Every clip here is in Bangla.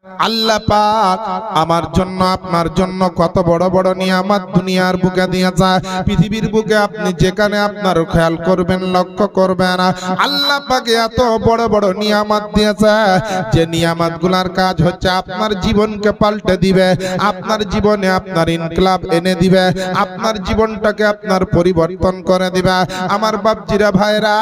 আল্লাহ পাক আমার জন্য আপনার জন্য কত বড় বড় নিয়ামত দুনিয়ার বুকে দিয়েছে। পৃথিবীর বুকে আপনি যেখানে আপনার খেয়াল করবেন, লক্ষ্য করবেন, আল্লাহ পাক এত বড় বড় নিয়ামত দিয়েছে যে নিয়ামতগুলোর কাজ হচ্ছে আপনার জীবনকে পাল্টে দিবে, আপনার জীবনে আপনার ইনকিলাব এনে দিবে, আপনার জীবনটাকে আপনার পরিবর্তন করে দিবে। আমার বাপজিরা ভাইরা,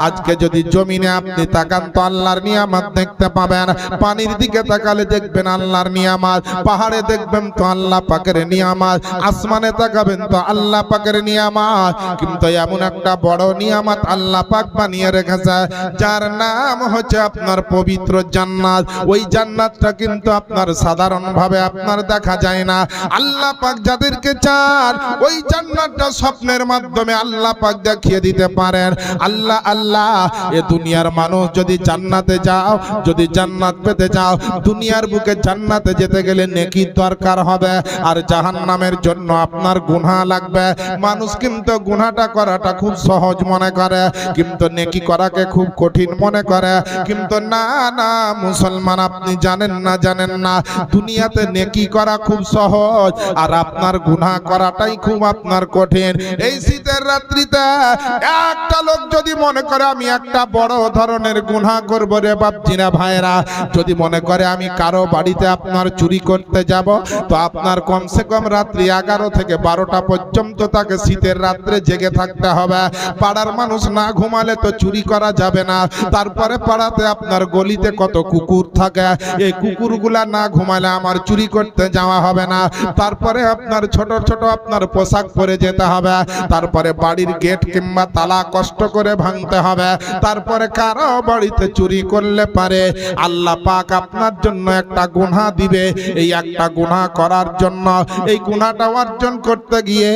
আজকে যদি জমিনে আপনি তাকান তো আল্লাহর নিয়ামত দেখতে পাবেন। পানির দিকে তাকালে দেখবেন আল্লাহর নিয়ামত, পাহাড়ে দেখবেন তো আল্লাহ পাকের নিয়ামত, আসমানে তাকাবেন তো আল্লাহ পাকের নিয়ামত। কিন্তু এমন একটা বড় নিয়ামত আল্লাহ পাক বানিয়ে রেখেছে যার নাম হচ্ছে আপনার পবিত্র জান্নাত। ওই জান্নাতটা কিন্তু আপনার সাধারণ ভাবে আপনার দেখা যায় না। আল্লাহ পাক যাদেরকে চান ওই জান্নাতটা স্বপ্নের মাধ্যমে আল্লাহ পাক দেখিয়ে দিতে পারেন। আল্লাহ আল্লাহ, এ দুনিয়ার মানুষ যদি জান্নাতে যাও, যদি জান্নাত পেতে যাও, দুনিয়ার বুকে জান্নাতে যেতে গেলে নেকির দরকার হবে, আর জাহান্নামের জন্য আপনার গুনাহ লাগবে। মানুষ কিন্তু গুনাহটা করাটা খুব সহজ মনে করে, কিন্তু নেকি করাকে খুব কঠিন মনে করে। কিন্তু না না মুসলমান, আপনি জানেন না দুনিয়াতে নেকি করা খুব সহজ, আর আপনার গুনাহ করাটাই খুব আপনার কঠিন। এই শীতের রাত্রিতে একটা লোক যদি মনে করে আমি একটা বড় ধরনের গুনাহ করব রে বাপজিরা ভাইরা, যদি মনে করে আমি কারো বাড়িতে আপনার চুরি করতে যাব, তো আপনার কমসে কম রাত্রি 11 থেকে 12টা পর্যন্ত তাকে শীতের রাত্রে জেগে থাকতে হবে। পাড়ার মানুষ না ঘুমালে তো চুরি করা যাবে না। তারপরে পাড়াতে আপনার গলিতে কত কুকুর থাকে, এই কুকুরগুলা না ঘুমালে আমার চুরি করতে যাওয়া হবে না। তারপরে আপনার ছোট ছোট আপনার পোশাক পরে যেতে হবে। তারপরে বাড়ির গেট কিংবা তালা কষ্ট করে ভাঙতে হবে। তারপরে কারো বাড়িতে চুরি করলে পারে আল্লাহ পাক আপনার জন্য একটা গুনাহ দিবে। এই একটা গুনাহ করার জন্য, এই গুনাহটা অর্জন করতে গিয়ে,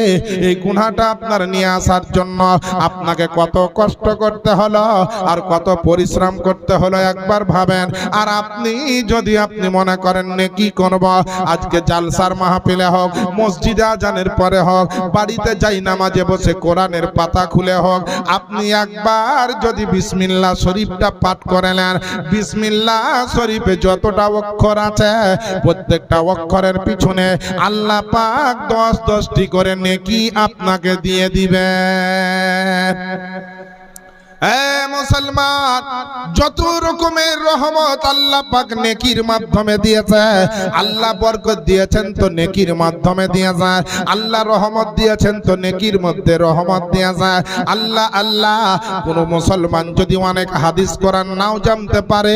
এই গুনাহটা আপনার নিয়ে আসার জন্য আপনাকে কত কষ্ট করতে হলো আর কত পরিশ্রম করতে হলো একবার ভাবেন। আর আপনি যদি আপনি মনে করেন নেকি করব, আজকে জালসার মাহফিলে হোক, মসজিদে আজানের পরে হোক, বাড়িতে যাই নামাজে বসে কোরআনের পাতা খুলে হোক, আপনি একবার যদি বিসমিল্লাহ শরীফটা পাঠ করে নেন, বিসমিল্লাহ শরীফে যতটা অক্ষর আছে প্রত্যেকটা অক্ষরের পিছনে আল্লাহ পাক 10-10টি করে নেকি আপনাকে দিয়ে দিবে। মুসলমান, যত রকমের রহমত আল্লাহ পাক নেকির মাধ্যমে দিয়েছে। আল্লাহ বরকত দিয়েছেন তো নেকির মাধ্যমে দিয়েছে, আল্লাহ রহমত দিয়েছেন তো নেকির মধ্যে রহমত দিয়েছে। আল্লাহ আল্লাহ, কোন মুসলমান যদি অনেক হাদিস কোরআন নাও জানতে পারে,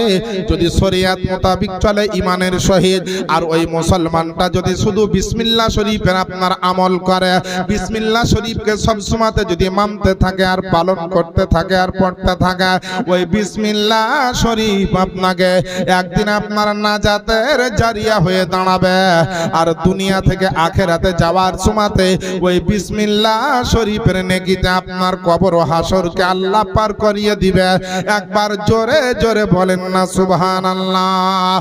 যদি শরীয়ত মোতাবেক চলে ইমানের সহিত, আর ওই মুসলমানটা যদি শুধু বিসমিল্লাহ শরীফের আপনার আমল করে, বিসমিল্লাহ শরীফকে সবসময়তে যদি মানতে থাকে আর পালন করতে থাকে আর পড়তে থাকা, ওই বিসমিল্লাহ শরীফ আপনাকে একদিন আপনার নাজাতের জারিয়া হয়ে দাঁড়াবে। আর দুনিয়া থেকে আখেরাতে যাওয়ার সময়তে ওই বিসমিল্লাহ শরীফের নেকিতে আপনার কবর ও হাসরকে আল্লাহ পার করিয়ে দিবে। একবার জোরে জোরে বলেন না সুবহানাল্লাহ।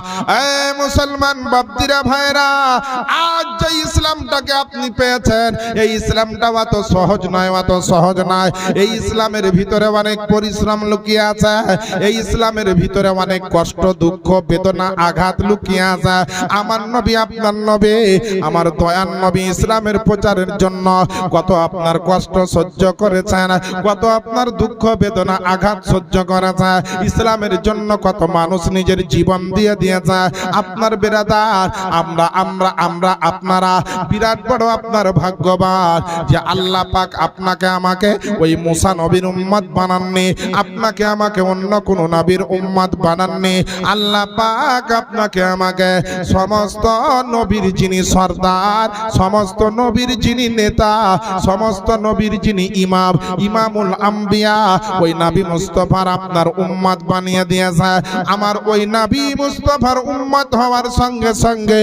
এই মুসলমান বাপজিরা ভাইরা, আজ যে ইসলামটাকে আপনি পেয়েছেন, এই ইসলামটা অত সহজ নয়, অত সহজ নয়। এই ইসলামের ভিতরে অনেক পরিশ্রম লুকিয়ে আছে, এই ইসলামের ভিতরে অনেক কষ্ট, দুঃখ, বেদনা, আঘাত লুকিয়ে আছে। আমার নবী, আপনার নবী, আমার দয়ার নবী ইসলামের প্রচারের জন্য কত আপনার কষ্ট সহ্য করেছেন, কত আপনার দুঃখ, বেদনা, আঘাত সহ্য করেছে। ইসলামের জন্য কত মানুষ নিজের জীবন দিয়ে দিয়েছে। আপনার বিরাদার, আমরা আপনারা বিরাট বড় আপনার ভাগ্যবান যে আল্লাহ পাক আপনাকে আমাকে ওই মুসা নবীর উম্মত বানাননি, আপনাকে আমাকে অন্য কোন নবীর উম্মত বানাননি। আল্লাহ পাক আপনাকে আমাকে সমস্ত নবীর যিনি সরদার, সমস্ত নবীর যিনি নেতা, সমস্ত নবীর যিনি ইমাম, ইমামুল আম্বিয়া, ওই নবী মুস্তাফার আপনার উম্মত বানিয়ে দিয়েছে। আমার ওই নবী মুস্তাফার উম্মত হওয়ার সঙ্গে সঙ্গে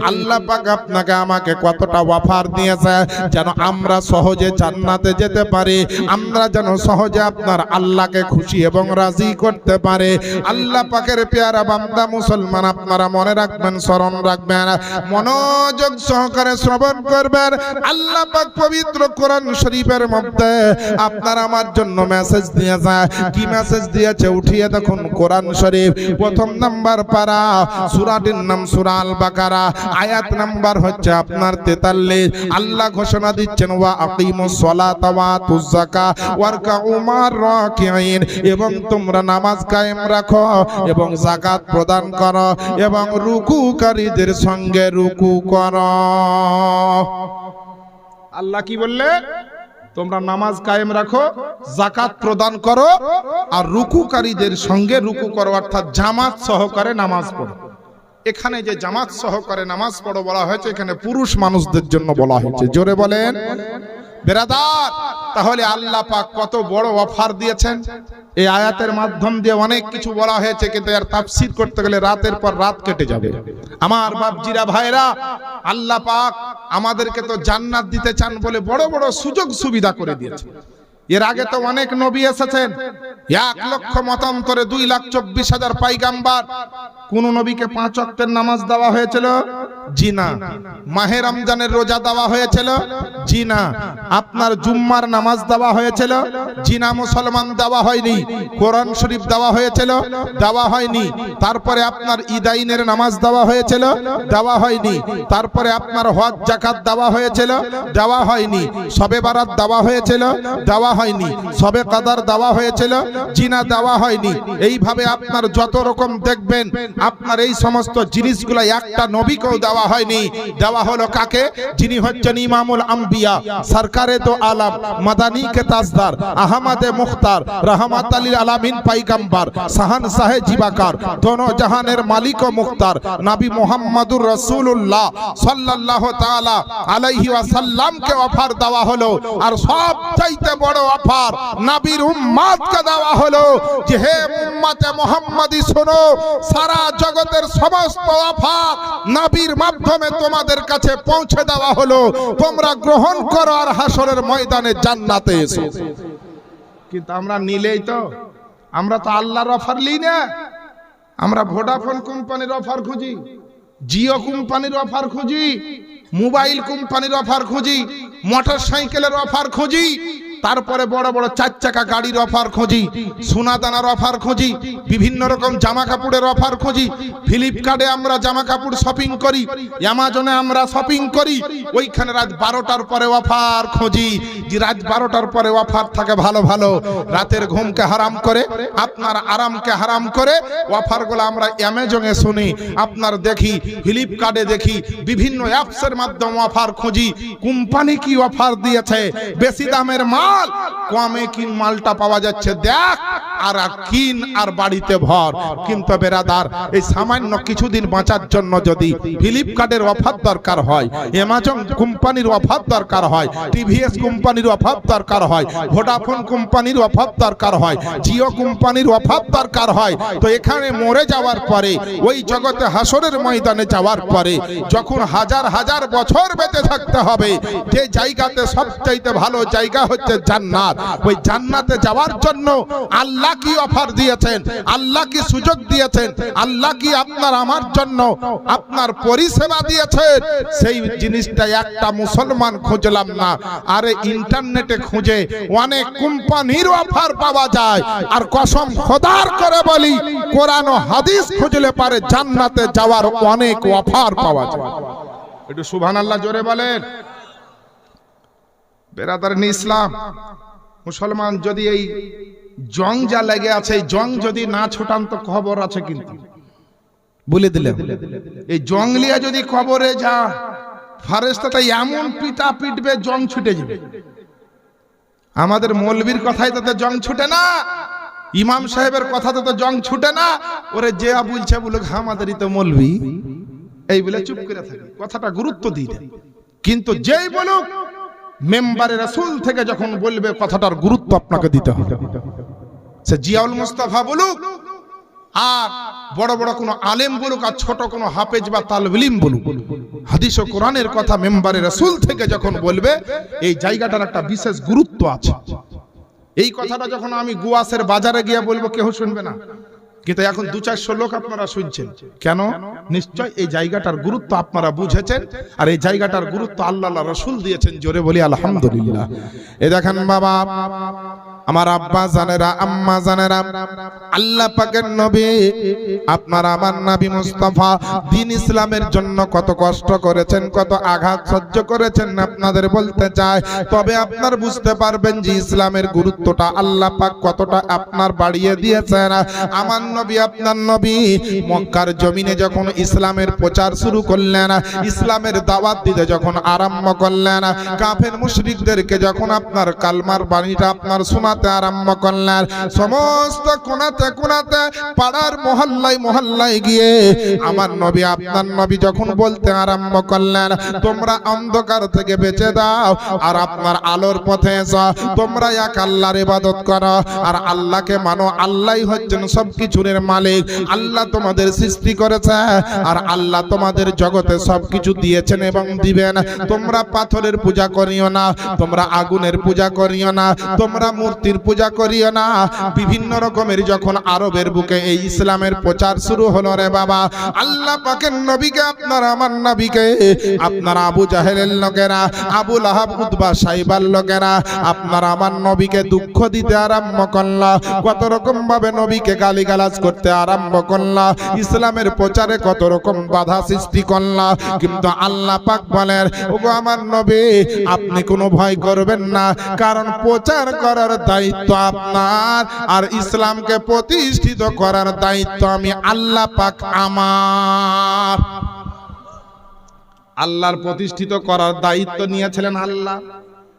আল্লাহ পাক আপনাকে আমাকে কতটা অফার দিয়েছে যেন আমরা সহজে জান্নাতে যেতে পারি, আমরা যেন সহজে আপনার আল্লাহকে খুশি এবং রাজি করতে পারে। আল্লাহ পাকের পেয়ারা বান্দা মুসলমান, আপনারা মনে রাখবেন, স্মরণ রাখবেন, মনোযোগ সহকারে শ্রবণ করবেন। আল্লাহ পাক পবিত্র কোরআন শরীফের মধ্যে আপনার আমার জন্য মেসেজ দিয়েছে। কি মেসেজ দিয়েছে? উঠিয়ে দেখুন কোরআন শরীফ, প্রথম নাম্বার পারা, সূরাটির নাম সূরা আল বাকারা, আয়াত নাম্বার হচ্ছে আপনার 43। আল্লাহ ঘোষণা দিচ্ছেন, ওয়া আকিমুস সালাতা ওয়া আতুজ যাকাত ওয়ারকাউ মা'র রাকিঈন, এবং তোমরা নামাজ কায়েম রাখো এবং যাকাত প্রদান করো এবং রুকুকারীদের সঙ্গে রুকু করো। আল্লাহ কি বললে? তোমরা নামাজ কায়েম রাখো, যাকাত প্রদান করো আর রুকুকারীদের সঙ্গে রুকু করো, অর্থাৎ জামাত সহকারে নামাজ পড়ো। এখানে যে জামাত সহকারে নামাজ পড়ো বলা হয়েছে, এখানে পুরুষ মানুষদের জন্য বলা হয়েছে। জোরে বলেন বেরাদার। তাহলে আল্লাহ পাক কত বড় অফার দিয়েছেন। এই আয়াতের মাধ্যম দিয়ে অনেক কিছু বলা হয়েছে, কিন্তু এর তাফসীর করতে গেলে রাতের পর রাত কেটে যাবে। আমার বাপজিরা ভাইরা, আল্লাহ পাক আমাদেরকে তো জান্নাত দিতে চান বলে বড় বড় সুযোগ সুবিধা করে দিয়েছে। এর আগে তো অনেক নবী এসেছেন, 1 লক্ষ মতান্তরে 2,24,000 পয়গাম্বর। কোন নবীকে 5 ওয়াক্তের নামাজ দেওয়া হয়েছিল? জি না। মাহে রমজানের রোজা দেওয়া হয়েছিল? জি না। আপনার জুম্মার নামাজ দেওয়া হয়েছিল? জি না, মুসলমান দেওয়া হয়নি। কোরআন শরীফ দেওয়া হয়েছিল? দেওয়া হয়নি। তারপরে আপনার ঈদাইনের নামাজ দেওয়া হয়েছিল? দেওয়া হয়নি। তারপরে আপনার হজ যাকাত দেওয়া হয়েছিল? দেওয়া হয়নি। শবে বারাত দেওয়া হয়েছিল? দেওয়া হয়নি। শবে কদর দেওয়া হয়েছিল? জি না, দেওয়া হয়নি। এইভাবে আপনার যত রকম দেখবেন, আপনার এই সমস্ত জিনিসগুলো একটা নবীকেও দেওয়া হয়নি। দেওয়া হলো কাকে? যিনি হচ্ছেন ইমামুল আম্বিয়া, সরকারে তো আলম, মাদানী কে তাজদার, আহমদে মুখতার, রহমত লিল আলামিন পয়গম্বর, শাহনশাহ জীবাকার, দোনো জাহানের মালিক ও মুখতার নবী মুহাম্মদুর রাসূলুল্লাহ সাল্লাল্লাহু তাআলা আলাইহি ওয়াসাল্লাম কে অফার দেওয়া হলো। আর সব চাইতে বড় অফার নবীর উম্মতকে দেওয়া হলো যে হে উম্মতে মুহাম্মাদি শোনো, সারা জগতের সমস্ত অফার নবীর মাধ্যমে তোমাদের কাছে পৌঁছে দেওয়া হলো, তোমরা গ্রহণ করো আর হাসরের ময়দানে জান্নাতে এসো। কিন্তু আমরা নিলেই তো, আমরা তো আল্লাহর অফার নিই না। আমরা ভোডাফোন কোম্পানির অফার খুঁজি, জিও কোম্পানির অফার খুঁজি, মোবাইল কোম্পানির অফার খুঁজি, মোটরসাইকেলের অফার খুঁজি, তারপরে বড় বড় 4 চাকা গাড়ির অফার খুঁজি, সোনা দানার অফার খুঁজি, বিভিন্ন রকম জামা কাপড়ের অফার খুঁজি। ফ্লিপকার্টে আমরা জামা কাপড় শপিং করি, অ্যামাজনে আমরা শপিং করি, ওইখানে রাত 12টার পরে অফার খুঁজি। যে রাত 12টার পরে অফার থাকে ভালো ভালো, রাতের ঘুমকে হারাম করে, আপনার আরামকে হারাম করে অফারগুলো আমরা অ্যামাজনে শুনি, আপনার দেখি, ফ্লিপকার্টে দেখি, বিভিন্ন অ্যাপসের মাধ্যমে অফার খুঁজি। কোম্পানি কি অফার দিয়েছে, বেশি দামের মাল কমে কিন মালটা পাওয়া যাচ্ছে, দেখ আর কিন আর বাড়িতে ভর। কিন্তু বেরাদার, এই সামান্য কিছুদিন বাঁচার জন্য যদি ফ্লিপকার্টের অফার দরকার হয়, অ্যামাজন কোম্পানির অফার দরকার হয়, টিভিএস কোম্পানির অফার দরকার হয়, ভোডাফোন কোম্পানির অফার দরকার হয়, জিও কোম্পানির অফার দরকার হয়, তো এখানে মরে যাওয়ার পরে, ওই জগতে হাসরের ময়দানে যাওয়ার পরে, যখন হাজার হাজার বছর বেঁচে থাকতে হবে, যে জায়গাতে সবচাইতে ভালো জায়গা হচ্ছে জান্নাত, ওই জান্নাতে যাওয়ার জন্য আল্লাহ কি অফার দিয়েছেন, আল্লাহ কি সুযোগ দিয়েছেন, আল্লাহ কি আপনার আমার জন্য আপনার পরিষেবা দিয়েছেন, সেই জিনিসটা একটা মুসলমান খুঁজলাম না। আরে ইন্টারনেটে খুঁজে অনেক কোম্পানির অফার পাওয়া যায়। আর কসম খোদার করে বলি, কোরআন ও হাদিস খুঁজলে পারে জান্নাতে যাওয়ার অনেক অফার পাওয়া যায়। একটু সুবহানাল্লাহ জোরে বলেন। বেরাদারনি ইসলাম, মুসলমান যদি এই জং যা লেগে আছে, এই জং যদি না ছোটান তো খবর আছে, কিন্তু বলে দিলেন এই জং লিয়া যদি কবরে যা, ফারেস্তাটা এমন পিটা পিটবে জং ছুটে যাবে। আমাদের মৌলবীর কথাই তাতে জং ছুটে না, ইমাম সাহেবের কথা তো জং ছুটে না। ওরে যে বলছে বলুক আমাদেরই তো মৌলবী, এই বলে চুপ করে থাকে, কথাটা গুরুত্ব দিয়ে দেয়। কিন্তু যেই বলুক মেম্বারে রাসূল থেকে যখন বলবে, কথাটার গুরুত্ব আপনাকে দিতে হবে। সে জিয়াউল মুস্তাফা বলুক আর বড় বড় কোনো আলেম বলুক আর ছোট কোনো হাফেজ বা তালিব ইলম বলুক, হাদিস ও কোরআনের কথা মেম্বারে রাসূল থেকে যখন বলবে, এই জায়গাটার একটা বিশেষ গুরুত্ব আছে। এই কথাটা যখন আমি গুয়াসের বাজারে গিয়ে বলবো কেউ শুনবে না, কিন্তু এখন 200-400 লোক আপনারা শুনছেন কেন? নিশ্চয় এই জায়গাটার গুরুত্ব আপনারা বুঝেছেন, আর এই জায়গাটার গুরুত্ব আল্লাহ রাসূল দিয়েছেন। জোরে বলি আলহামদুলিল্লাহ। এই দেখেন বাবা, আমার আব্বা জানেরা, আম্মা জানেরা, আল্লাহ পাকের নবী আপনার আমার নবী মুস্তাফা দ্বীন ইসলামের জন্য কত কষ্ট করেছেন, কত আঘাত সহ্য করেছেন আপনাদের বলতে চাই। তবে আপনার বুঝতে পারবেন যে ইসলামের গুরুত্বটা আল্লাহ পাক কতটা আপনার বাড়িয়ে দিয়েছেন। আমার নবী আপনার নবী মক্কার জমিনে যখন ইসলামের প্রচার শুরু করলেন, ইসলামের দাওয়াত দিতে যখন আরম্ভ করলেন, কাফের মুশরিকদেরকে যখন আপনার কালমার বাণীটা আপনার শোনাতে আরম্ভ করলেন, সমস্ত কোনাতে কোনাতে পাড়ার মহল্লায় মহল্লায় গিয়ে আমার নবী আপনার নবী যখন বলতে আরম্ভ করলেন, তোমরা অন্ধকার থেকে বেঁচে দাও আর আপনার আলোর পথে এসো, তোমরা এক আল্লাহর ইবাদত করো আর আল্লাহকে মানো। আল্লাহই হচ্ছেন সবকিছুর মালিক, আল্লাহ তোমাদের সৃষ্টি করেছে আর আল্লাহ তোমাদের জগতে সবকিছু দিয়েছেন এবং দিবেন। তোমরা পাথরের পূজা করিও না, তোমরা আগুনের পূজা করিও না, তোমরা মূর্তির পূজা করিও না। বিভিন্ন রকমের যখন আরবের বুকে এই ইসলামের প্রচার শুরু হলো রে বাবা, আল্লাহ পাকের নবীকে আপনার আমার নবীকে আপনার আবু জাহেলের লোকেরা, আবু লাহাব, উতবা, সাইবার লোকেরা আপনার আমার নবীকে দুঃখ দিতে আরম্ভ করলো, কত রকম ভাবে নবীকে গালিগালাজ করতে আরম্ভ করলো, ইসলামের প্রচারে কত রকম বাধা সৃষ্টি করলো। কিন্তু আল্লাহ পাক বলেন, ওগো আমার নবী আপনি কোনো ভয় করবেন না, কারণ প্রচার করার দায়িত্ব আপনার আর ইসলামকে প্রতিষ্ঠিত করার দায়িত্ব আমি আল্লাহ পাক আমার। আল্লাহর প্রতিষ্ঠিত করার দায়িত্ব নিয়েছিলেন আল্লাহ,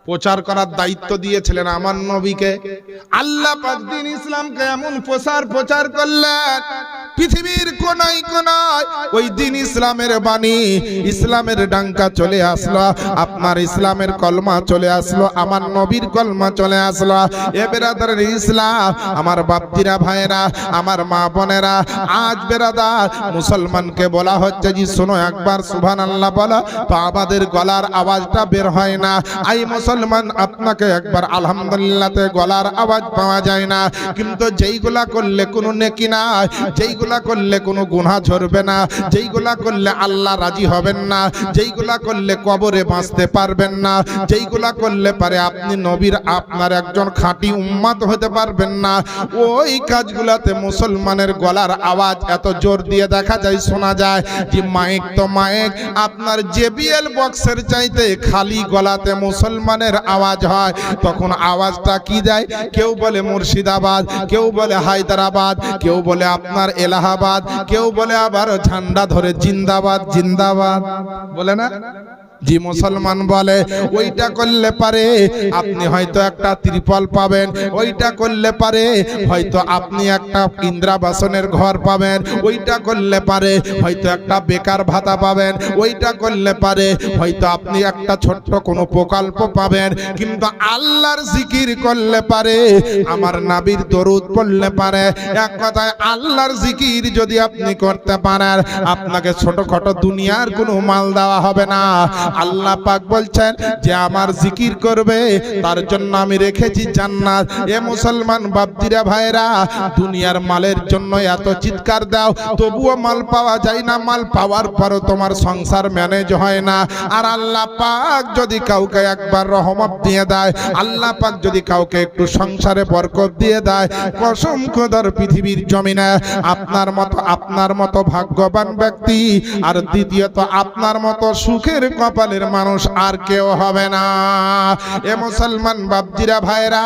প্রচার করার দায়িত্ব দিয়েছিলেন আমার নবীকে। আল্লাহ পাক দ্বীন ইসলামকে এমন প্রচার করলেন, পৃথিবীর কোনায় কোনায় ওই দ্বীন ইসলামের বাণী, ইসলামের ডাঙ্কা চলে আসলো, আপনার ইসলামের কলমা চলে আসলো, আমার নবীর কলমা চলে আসলো। এ বেরাদারের ইসলাম, আমার বাপজিরা ভাইরা, আমার মা বোনেরা, আজ বেরাদার মুসলমানকে বলা হচ্ছে যে শোনো একবার সুবহানাল্লাহ বলো, তো আমাদের গলার আওয়াজটা বের হয় না। আই মুসলমান, আপনাকে একবার আলহামদুলিল্লাহতে গলার আওয়াজ পাওয়া যায় না, কিন্তু যেইগুলা করলে কোনো নেকি না, যেইগুলা করলে কোনো গুনাহ ঝরবে না, যেইগুলা করলে আল্লাহ রাজি হবেন না, যেইগুলা করলে কবরে বাঁচতে পারবেন না, যেইগুলা করলে পারে আপনি নবীর আপনার একজন খাঁটি উম্মত হতে পারবেন না, ওই কাজগুলাতে মুসলমানের গলার আওয়াজ এত জোর দিয়ে দেখা যায়, শোনা যায় যে মাইক তো মাইক আপনার জেবিএল বক্সের চাইতে খালি গলাতে মুসলমানের আওয়াজ হয়। তখন আওয়াজটা কি দেয়? কেউ বলে মুর্শিদাবাদ, কেউ বলে হায়দ্রাবাদ, কেউ বলে আপনার এলাহাবাদ, কেউ বলে আবার ঝান্ডা ধরে জিন্দাবাদ জিন্দাবাদ বলে না জি। মুসলমান বলে ওইটা করলে পারে আপনি হয়তো একটা ত্রিপল পাবেন, ওইটা করলে পারে হয়তো আপনি একটা ইন্দ্রাবাসনের ঘর পাবেন, ওইটা করলে পারে হয়তো একটা বেকার ভাতা পাবেন, ওইটা করলে পারে হয়তো আপনি একটা ছোট্ট কোনো প্রকল্প পাবেন। কিন্তু আল্লাহর জিকির করলে পারে, আমার নবীর দরুদ পড়লে পারে, এক কথায় আল্লাহর জিকির যদি আপনি করতে পারেন, আপনাকে ছোটখাটো দুনিয়ার কোনো মাল দেওয়া হবে না। আল্লাহ পাক বলছেন যে আমার জিকির করবে তার জন্য আমি রেখেছি জান্নাত। এ মুসলমান বাপজিরা ভাইরা, দুনিয়ার মালের জন্য এত চিৎকার দাও, তবুও মাল পাওয়া যায় না, মাল পাওয়ার পরও তোমার সংসার ম্যানেজ হয় না। আর আল্লাহ পাক যদি কাউকে একবার রহমত দিয়ে দেয়, আল্লাহ পাক যদি কাউকে একটু সংসারে বরকত দিয়ে দেয়, কসম খোদার পৃথিবীর জমিনে আপনার মতো ভাগ্যবান ব্যক্তি আর দ্বিতীয়ত আপনার মতো সুখের কপালের মানুষ আর কেউ হবে না। এ মুসলমান বাপজিরা ভাইরা,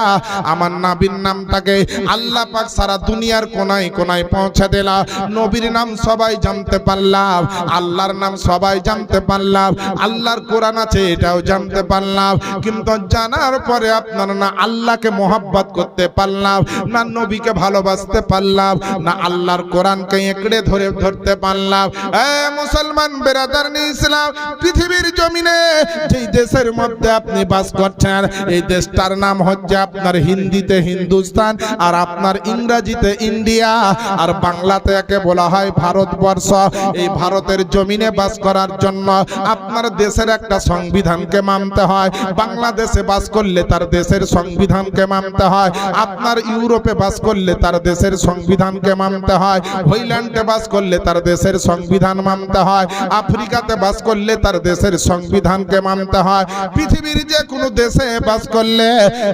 আমার নবীর নামটাকে আল্লাহ পাক সারা দুনিয়ার কোনায় কোনায় পৌঁছে দিলা। নবীর নাম সবাই জানতে পারলাম, আল্লাহর নাম সবাই জানতে পারলাম, আল্লাহর কোরআন আছে এটাও জানতে পারলাম, কিন্তু জানার পরে আপনার না আল্লাহকে মোহাব্বত করতে পারলাম, না নবীকে ভালোবাসতে পারলাম, না আল্লাহর কোরআনকে একড়ে ধরতে পারলাম। এ মুসলমান বেরাদার ইসলাম, পৃথিবীর জমিনে যেই দেশের মধ্যে আপনি বাস করছেন এই দেশটার নাম হচ্ছে আপনার হিন্দিতে হিন্দুস্তান, আর আপনার ইংরেজিতে ইন্ডিয়া, আর বাংলাতে একে বলা হয় ভারতবর্ষ। এই ভারতের জমিনে বাস করার জন্য আপনার দেশের একটা সংবিধানকে মানতে হয়। বাংলাদেশে বাস করলে তার দেশের সংবিধানকে মানতে হয়। আপনার ইউরোপে বাস করলে তার দেশের সংবিধানকে মানতে হয়। হইল্যান্ডে বাস করলে তার দেশের সংবিধান মানতে হয়। আফ্রিকাতে বাস করলে তার দেশের সংবিধানকে মানতে হয়। পৃথিবীর যে কোনো দেশে বাস করলে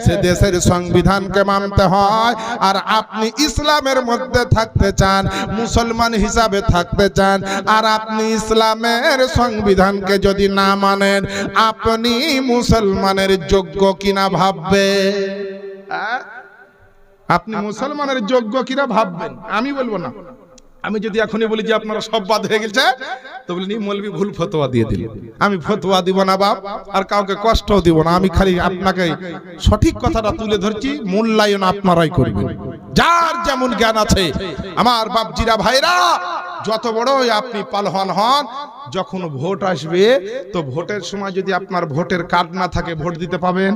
সে দেশের সংবিধানকে মানতে হয়। আর আপনি ইসলামের মধ্যে থাকতে চান, মুসলমান হিসাবে থাকতে চান, আর আপনি ইসলামের সংবিধানকে যদি না মানেন, আপনি মুসলমানের যোগ্য কিনা ভাববে? আপনি মুসলমানের যোগ্য কিনা ভাববেন? আমি বলবো না। আমি যদি এখনই বলি যে আপনারা সব বাদ হয়ে গেছে, তো বলি মৌলবি ভুল ফতোয়া দিয়ে দিল। আমি ফতোয়া দিব না বাপ, আর কাউকে কষ্টও দিব না। আমি খালি আপনাকে সঠিক কথাটা তুলে ধরছি, মূল্যায়ন আপনারাই করবেন, যার যেমন জ্ঞান আছে। আমার বাপজিরা ভাইরা, যত বড়ই আপনি পালহান হন, যখন ভোট আসবে তো ভোটের সময় যদি আপনার ভোটের কার্ড না থাকে ভোট দিতে পাবেন?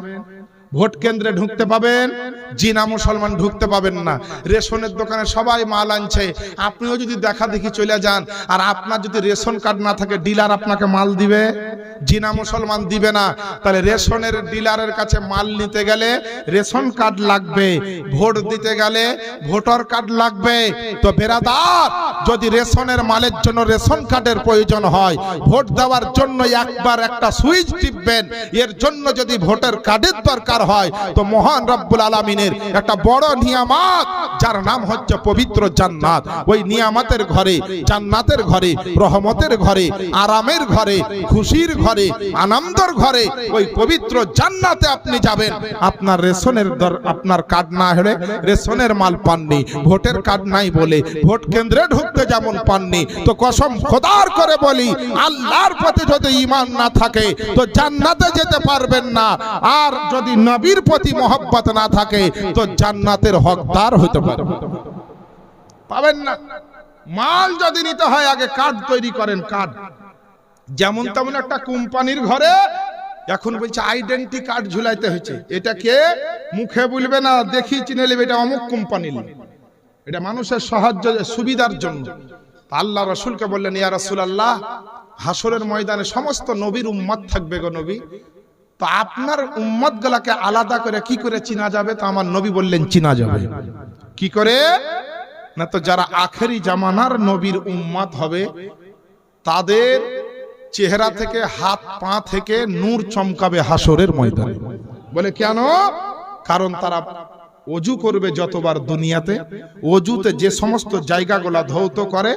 ভোট কেন্দ্রে ঢুকতে পাবেন? জিনা মুসলমান ঢুকতে পাবেন না। রেশনের দোকানে সবাই মাল আনছে, আপনিও যদি দেখা দেখি চলে যান, আর আপনার যদি রেশন কার্ড না থাকে ডিলার আপনাকে মাল দিবে? জিনা মুসলমান দিবে না। তাহলে রেশনের ডিলারের কাছে মাল নিতে গেলে রেশন কার্ড লাগবে, ভোট দিতে গেলে ভোটার কার্ড লাগবে। তো বেরাদার, যদি রেশনের মালের জন্য রেশন কার্ডের প্রয়োজন হয়, ভোট দেওয়ার জন্য একবার একটা সুইচ টিপবেন, এর জন্য যদি ভোটার কার্ডের দরকার হয়, তো মহান রব্বুল আলামিনের একটা বড় নিয়ামত, যার নাম হচ্ছে পবিত্র জান্নাত, ওই নিয়ামতের ঘরে, জান্নাতের ঘরে, রহমতের ঘরে, আরামের ঘরে, খুশির ঘরে, আনন্দের ঘরে, ওই পবিত্র জান্নাতে আপনি যাবেন। আপনার রেশনের আপনার কার্ড না হলে রেশনের মাল পাননি, ভোটের কার্ড নাই বলে ভোট কেন্দ্রে ঢুকতে যেমন পাননি, তো কসম খোদার করে বলি, আল্লাহর প্রতি যদি ঈমান না থাকে তো জান্নাতে যেতে পারবেন না। আর যদি নবীর প্রতি মহব্বত না থাকে তো জান্নাতের হকদার হতে পাবেন না। মাল যদি নিতে হয় আগে কার্ড তৈরি করেন। কার্ড যেমন তেমন একটা কোম্পানির ঘরে এখন বলছে আইডেন্টি কার্ড ঝুলাইতে হয়েছে। এটা কে? মুখে বলবে না, দেখি চিনে নেবে এটা অমুক কোম্পানি। এটা মানুষের সাহায্য সুবিধার জন্য। আল্লাহ রাসূলকে বললেন, ইয়া রাসূলুল্লাহ, হাসরের ময়দানে সমস্ত নবীর উম্মত থাকবে গো নবী, তো আপনার উম্মত গুলাকে আলাদা করে কি করে চিনা যাবে? তো আমার নবী বললেন, চিনা যাবে কি করে? না তো যারা আখেরি জামানার নবীর উম্মত হবে তাদের চেহারা থেকে, হাত পা থেকে নূর চমকাবে হাসরের ময়দানে। বলে কেন? কারণ তারা ওযু করবে যতবার দুনিয়াতে, ওযুতে যে সমস্ত জায়গাগুলা ধৌত করে,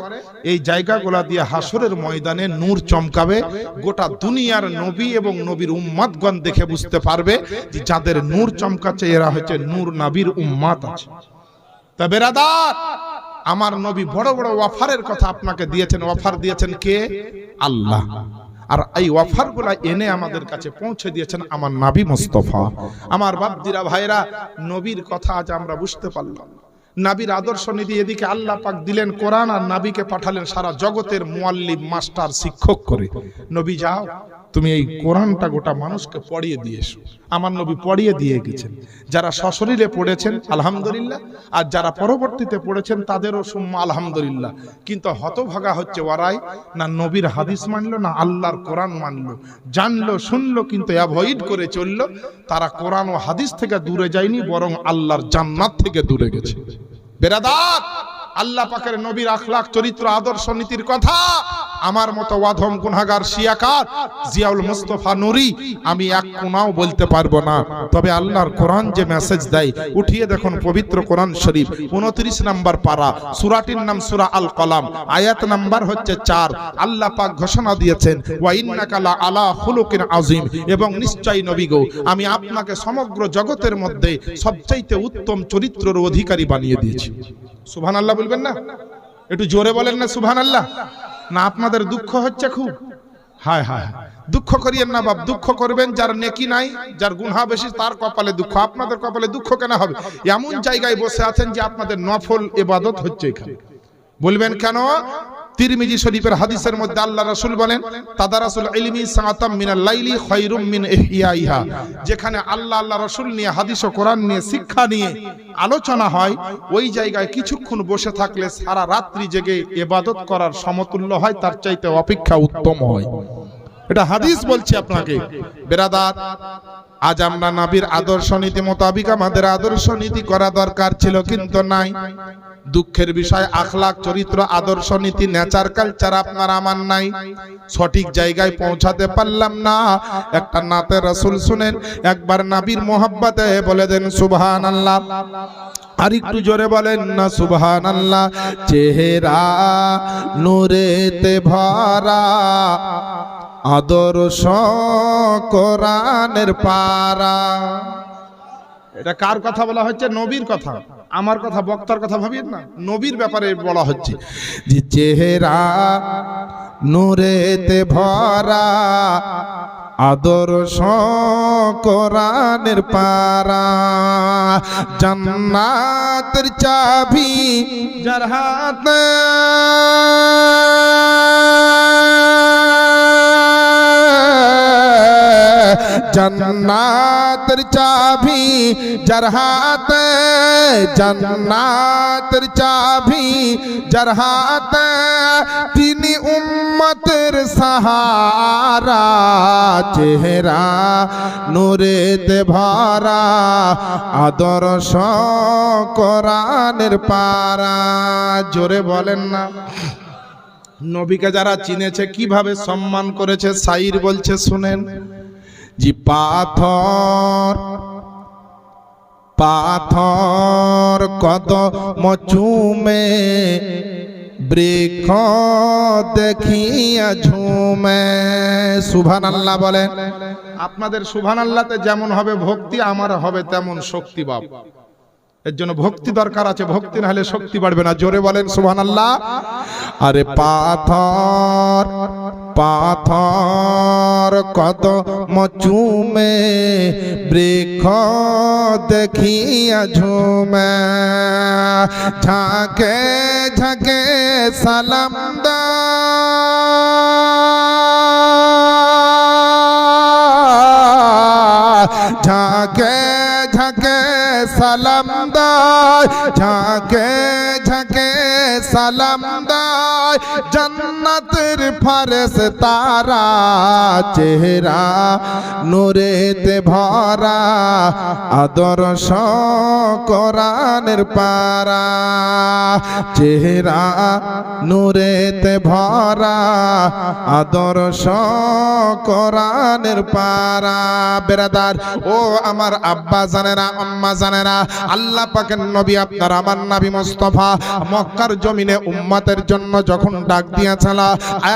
এই জায়গাগুলা দিয়ে হাসরের ময়দানে নূর চমকাবে। গোটা দুনিয়ার নবী এবং নবীর উম্মতগণ দেখে বুঝতে পারবে যে যাদের নূর চমকাচ্ছে এরা হচ্ছে নূর নবীর উম্মত আছে। তা বেরাদার, আমার নবী বড় বড় অফারের কথা আপনাকে দিয়েছেন। অফার দিয়েছেন কে? আল্লাহ। আর এই অফারগুলো এনে আমাদের কাছে পৌঁছে দিয়েছেন আমার নবী মুস্তাফা। আমার বাপজিরা ভাইরা, নবীর কথা আজ আমরা বুঝতে পারলাম। নবীর আদর্শ নীতি, এদিকে আল্লাহ পাক দিলেন কোরআন, আর নবীকে পাঠালেন সারা জগতের মুআল্লিম, মাস্টার, শিক্ষক করে। নবী যাও, তুমি এই কোরআনটা গোটা মানুষকে পড়িয়ে দিয়ে এসো। আমার নবী পড়িয়ে দিয়ে গেছেন। যারা সশরীরে পড়েছেন আলহামদুলিল্লাহ, আর যারা পরবর্তীতে পড়েছেন তাদেরও সুম্মা আলহামদুলিল্লাহ। কিন্তু হতভাগা হচ্ছে ওরাই, না নবীর হাদিস মানলো, না আল্লাহর কোরআন মানলো। জানলো, শুনলো, কিন্তু অ্যাভয়েড করে চললো। তারা কোরআন ও হাদিস থেকে দূরে যায়নি, বরং আল্লাহর জান্নাত থেকে দূরে গেছে। বেরাদার, আল্লাহ পাকের নবীর আখলাক, চরিত্র, আদর্শ, নীতির কথা আমার মতো ওয়াধম গুনাহগার শিয়াকার জিয়াউল মুস্তাফা নুরি আমি এক কোনাও বলতে পারবো না। তবে আল্লাহর কোরআন যে মেসেজ দেয়, উঠিয়ে দেখুন পবিত্র কোরআন শরীফ 29 নম্বর পারা, সূরাটির নাম সূরা আল কলাম, আয়াত নাম্বার হচ্ছে 4। আল্লাহ পাক ঘোষণা দিয়েছেন, ওয়া ইন্নাকা লা আলা খুলুকিন আযীম, এবং নিশ্চয়ই নবী গো, আমি আপনাকে সমগ্র জগতের মধ্যে সবচাইতে উত্তম চরিত্রের অধিকারী বানিয়ে দিয়েছি। সুবহানাল্লাহ বলবেন না? একটু জোরে বলেন না সুবহানাল্লাহ। না আপনাদের দুঃখ হচ্ছে খুব? হায় হায়, দুঃখ করিয়েন না বাপ। দুঃখ করবেন যার নেকি নাই, যার গুনাহ বেশি, তার কপালে দুঃখ। আপনাদের কপালে দুঃখ কেন হবে? এমন জায়গায় বসে আছেন যে আপনাদের নফল ইবাদত হচ্ছে এখানে। বলবেন কেন? তিরমিজি শরীফের হাদিসের মধ্যে আল্লাহ রাসূল বলেন তাদারাসুল ইলমি সাআতাম মিনাল লাইলি খায়রুম মিন ইহইয়াইহা, যেখানে আল্লাহ রাসূল নিয়ে হাদিস ও কোরআন নিয়ে শিক্ষা নিয়ে আলোচনা হয়, ওই জায়গায় কিছুক্ষণ বসে থাকলে সারা রাত্রি জেগে ইবাদত করার সমতুল্য হয়, তার চাইতে অপেক্ষা উত্তম হয়। এটা হাদিস বলছি আপনাকে। বেরাদার, আজ আমরা নবীর আদর্শ নীতি মোতাবিক আমাদের আদর্শ নীতি করা দরকার ছিল, কিন্তু নাই। দুঃখের বিষয়, আখলাক, চরিত্র, আদর্শ নীতি, নেচার, কালচার আপনার আমার নাই। সঠিক জায়গায় পৌঁছাতে পারলাম না। একটা নাতে রাসূল শুনেন, একবার নবীর মোহাব্বতে বলে দেন সুবহানাল্লাহ। আর একটু জোরে বলেন না সুবহানাল্লাহ। চেহারা নূরেতে ভরা, আদর্শ কোরআনের পারা। এটা কার কথা বলা হচ্ছে? নবীর কথা। আমার কথা, বক্তার কথা ভাবিয়েন না, নবীর ব্যাপারে বলা হচ্ছে যে চেহারা নূরেতে ভরা, আদর্শ কোরআনের পারা। জান্নাতের চাবি যার হাতে, জান্নাতের চাবি যার হাতে, জান্নাতের চাবি যার হাতে, তিনি উম্মতের সাহারা। চেহারা নূরেতে ভরা, আদর্শ কোরআনের পারা। জোরে বলেন না। নবীকে যারা চিনেছে কিভাবে সম্মান করেছে, শাইর বলছে শুনেন। জি পাথর পাথর কদম চুমে, বৃক্ষ দেখিয়া ঝুমে। সুবহানাল্লাহ বলেন। আপনাদের সুবহানাল্লাহতে যেমন হবে ভক্তি, আমার হবে তেমন শক্তি। বাপ, এর জন্য ভক্তি দরকার আছে, ভক্তি না হলে শক্তি বাড়বে না। জোরে বলেন সুবহানাল্লাহ। আরে পাথর পাথর কদম চুমে, বৃক্ষ দেখিয়া ঝুমে। ঝাঁকে ঝাঁকে সালাম দা, ঝাঁকে ঝাঁকে সালাম দায়, ঝাঁকে ঝাঁকে সালাম দায়, জান্নাতের ফেরেশতারা। চেহারা নূরেতে ভরা, আদর্শ কোরআনের পারা। চেহারা নূরেতে ভরা, আদর্শ কোরআনের পারা। বেরাদার ও আমার আব্বা জানেরা, আম্মা জানেরা, আল্লাহ পাকের নবী আপনার আমার নবী মুস্তাফা মক্কার জমিনে উম্মতের জন্য যখন ডাক দিয়েছিল,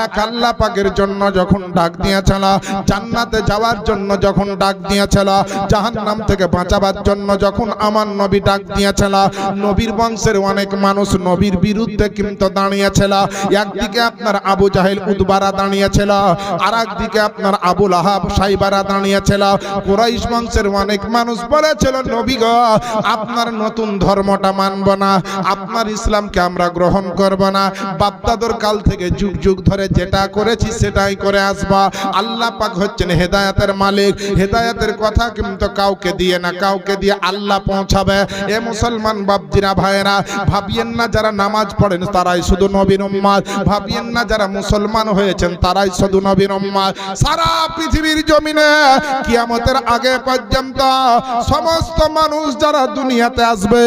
এক আল্লাহ পাকের জন্য যখন ডাক দিয়েছিল, জান্নাতে যাওয়ার জন্য যখন ডাক দিয়েছিল, জাহান্নাম থেকে বাঁচাবার জন্য যখন আমার নবী ডাক দিয়েছিল, নবীর বংশের অনেক মানুষ নবীর বিরুদ্ধে কিন্তু দাঁড়িয়েছিল। একদিকে আপনার আবু জাহেল উতবারা দাঁড়িয়েছিল, আর একদিকে আপনার আবু লাহাব সাইবারা দাঁড়িয়েছিল। কুরাইশ বংশের অনেক মানুষ বলেছিল, নবী গো, আপনার নতুন ধর্মটা মানব না, আপনার ইসলামকে আমরা গ্রহণ করব না, বাপদাদর কাল থেকে যুগ যুগ ধরে যেটা করেছি সেটাই করে আসবা। আল্লাহ পাক হচ্ছেন হেদায়েতের মালিক, হেদায়েতের কথা কিন্তু কাউকে দিয়ে না, কাউকে দিয়ে আল্লাহ পৌঁছাবে। এ মুসলমান বাপজিরা ভাইয়েরা, ভাবিয়েন না যারা নামাজ পড়েন তারাই শুধু নবীর উম্মত, ভাবিয়েন না যারা মুসলমান হয়েছেন তারাই শুধু নবীর উম্মত। সারা পৃথিবীর জমিনে কিয়ামতের আগে পর্যন্ত সমস্ত মানুষ যারা দুনিয়াতে আসবে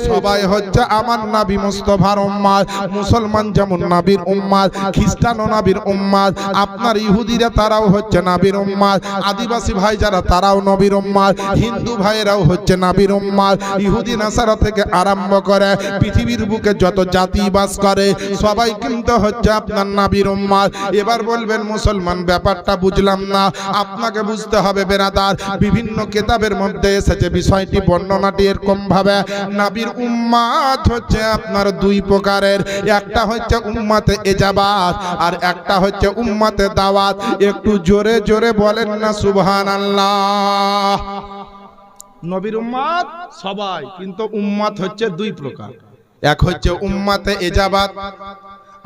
সবাই হচ্ছে আমার নবী মুস্তাফার উম্মত। মুসলমান যেমন নবীর উম্মত, খ্রিস্টানও নবীর উম্মত, আপনার ইহুদিরা তারাও হচ্ছে নবীর উম্মত, আদিবাসী ভাই যারা তারাও নবীর উম্মত, হিন্দু ভাইরাও হচ্ছে নবীর উম্মত। ইহুদি নাসারা থেকে আরম্ভ করে পৃথিবীর বুকে যত জাতি বাস করে সবাই কিন্তু হচ্ছে আপনার নবীর উম্মত। এবার বলবেন মুসলমান ব্যাপারটা বুঝলাম না, আপনাকে বুঝতে হবে বেরাদার। বিভিন্ন কিতাবের মধ্যে এসেছে বিষয়টি, বর্ণনাটি এরকম ভাবে, নবীর উম্মত হচ্ছে আপনার দুই প্রকারের, একটা হচ্ছে উম্মতে ইজাবাত আর একটা হচ্ছে উম্মতে দাওয়াত। একটু জোরে জোরে বলেন না সুবহানাল্লাহ। নবীর উম্মত সবাই, কিন্তু উম্মত হচ্ছে দুই প্রকার, এক হচ্ছে উম্মতে ইজাবাত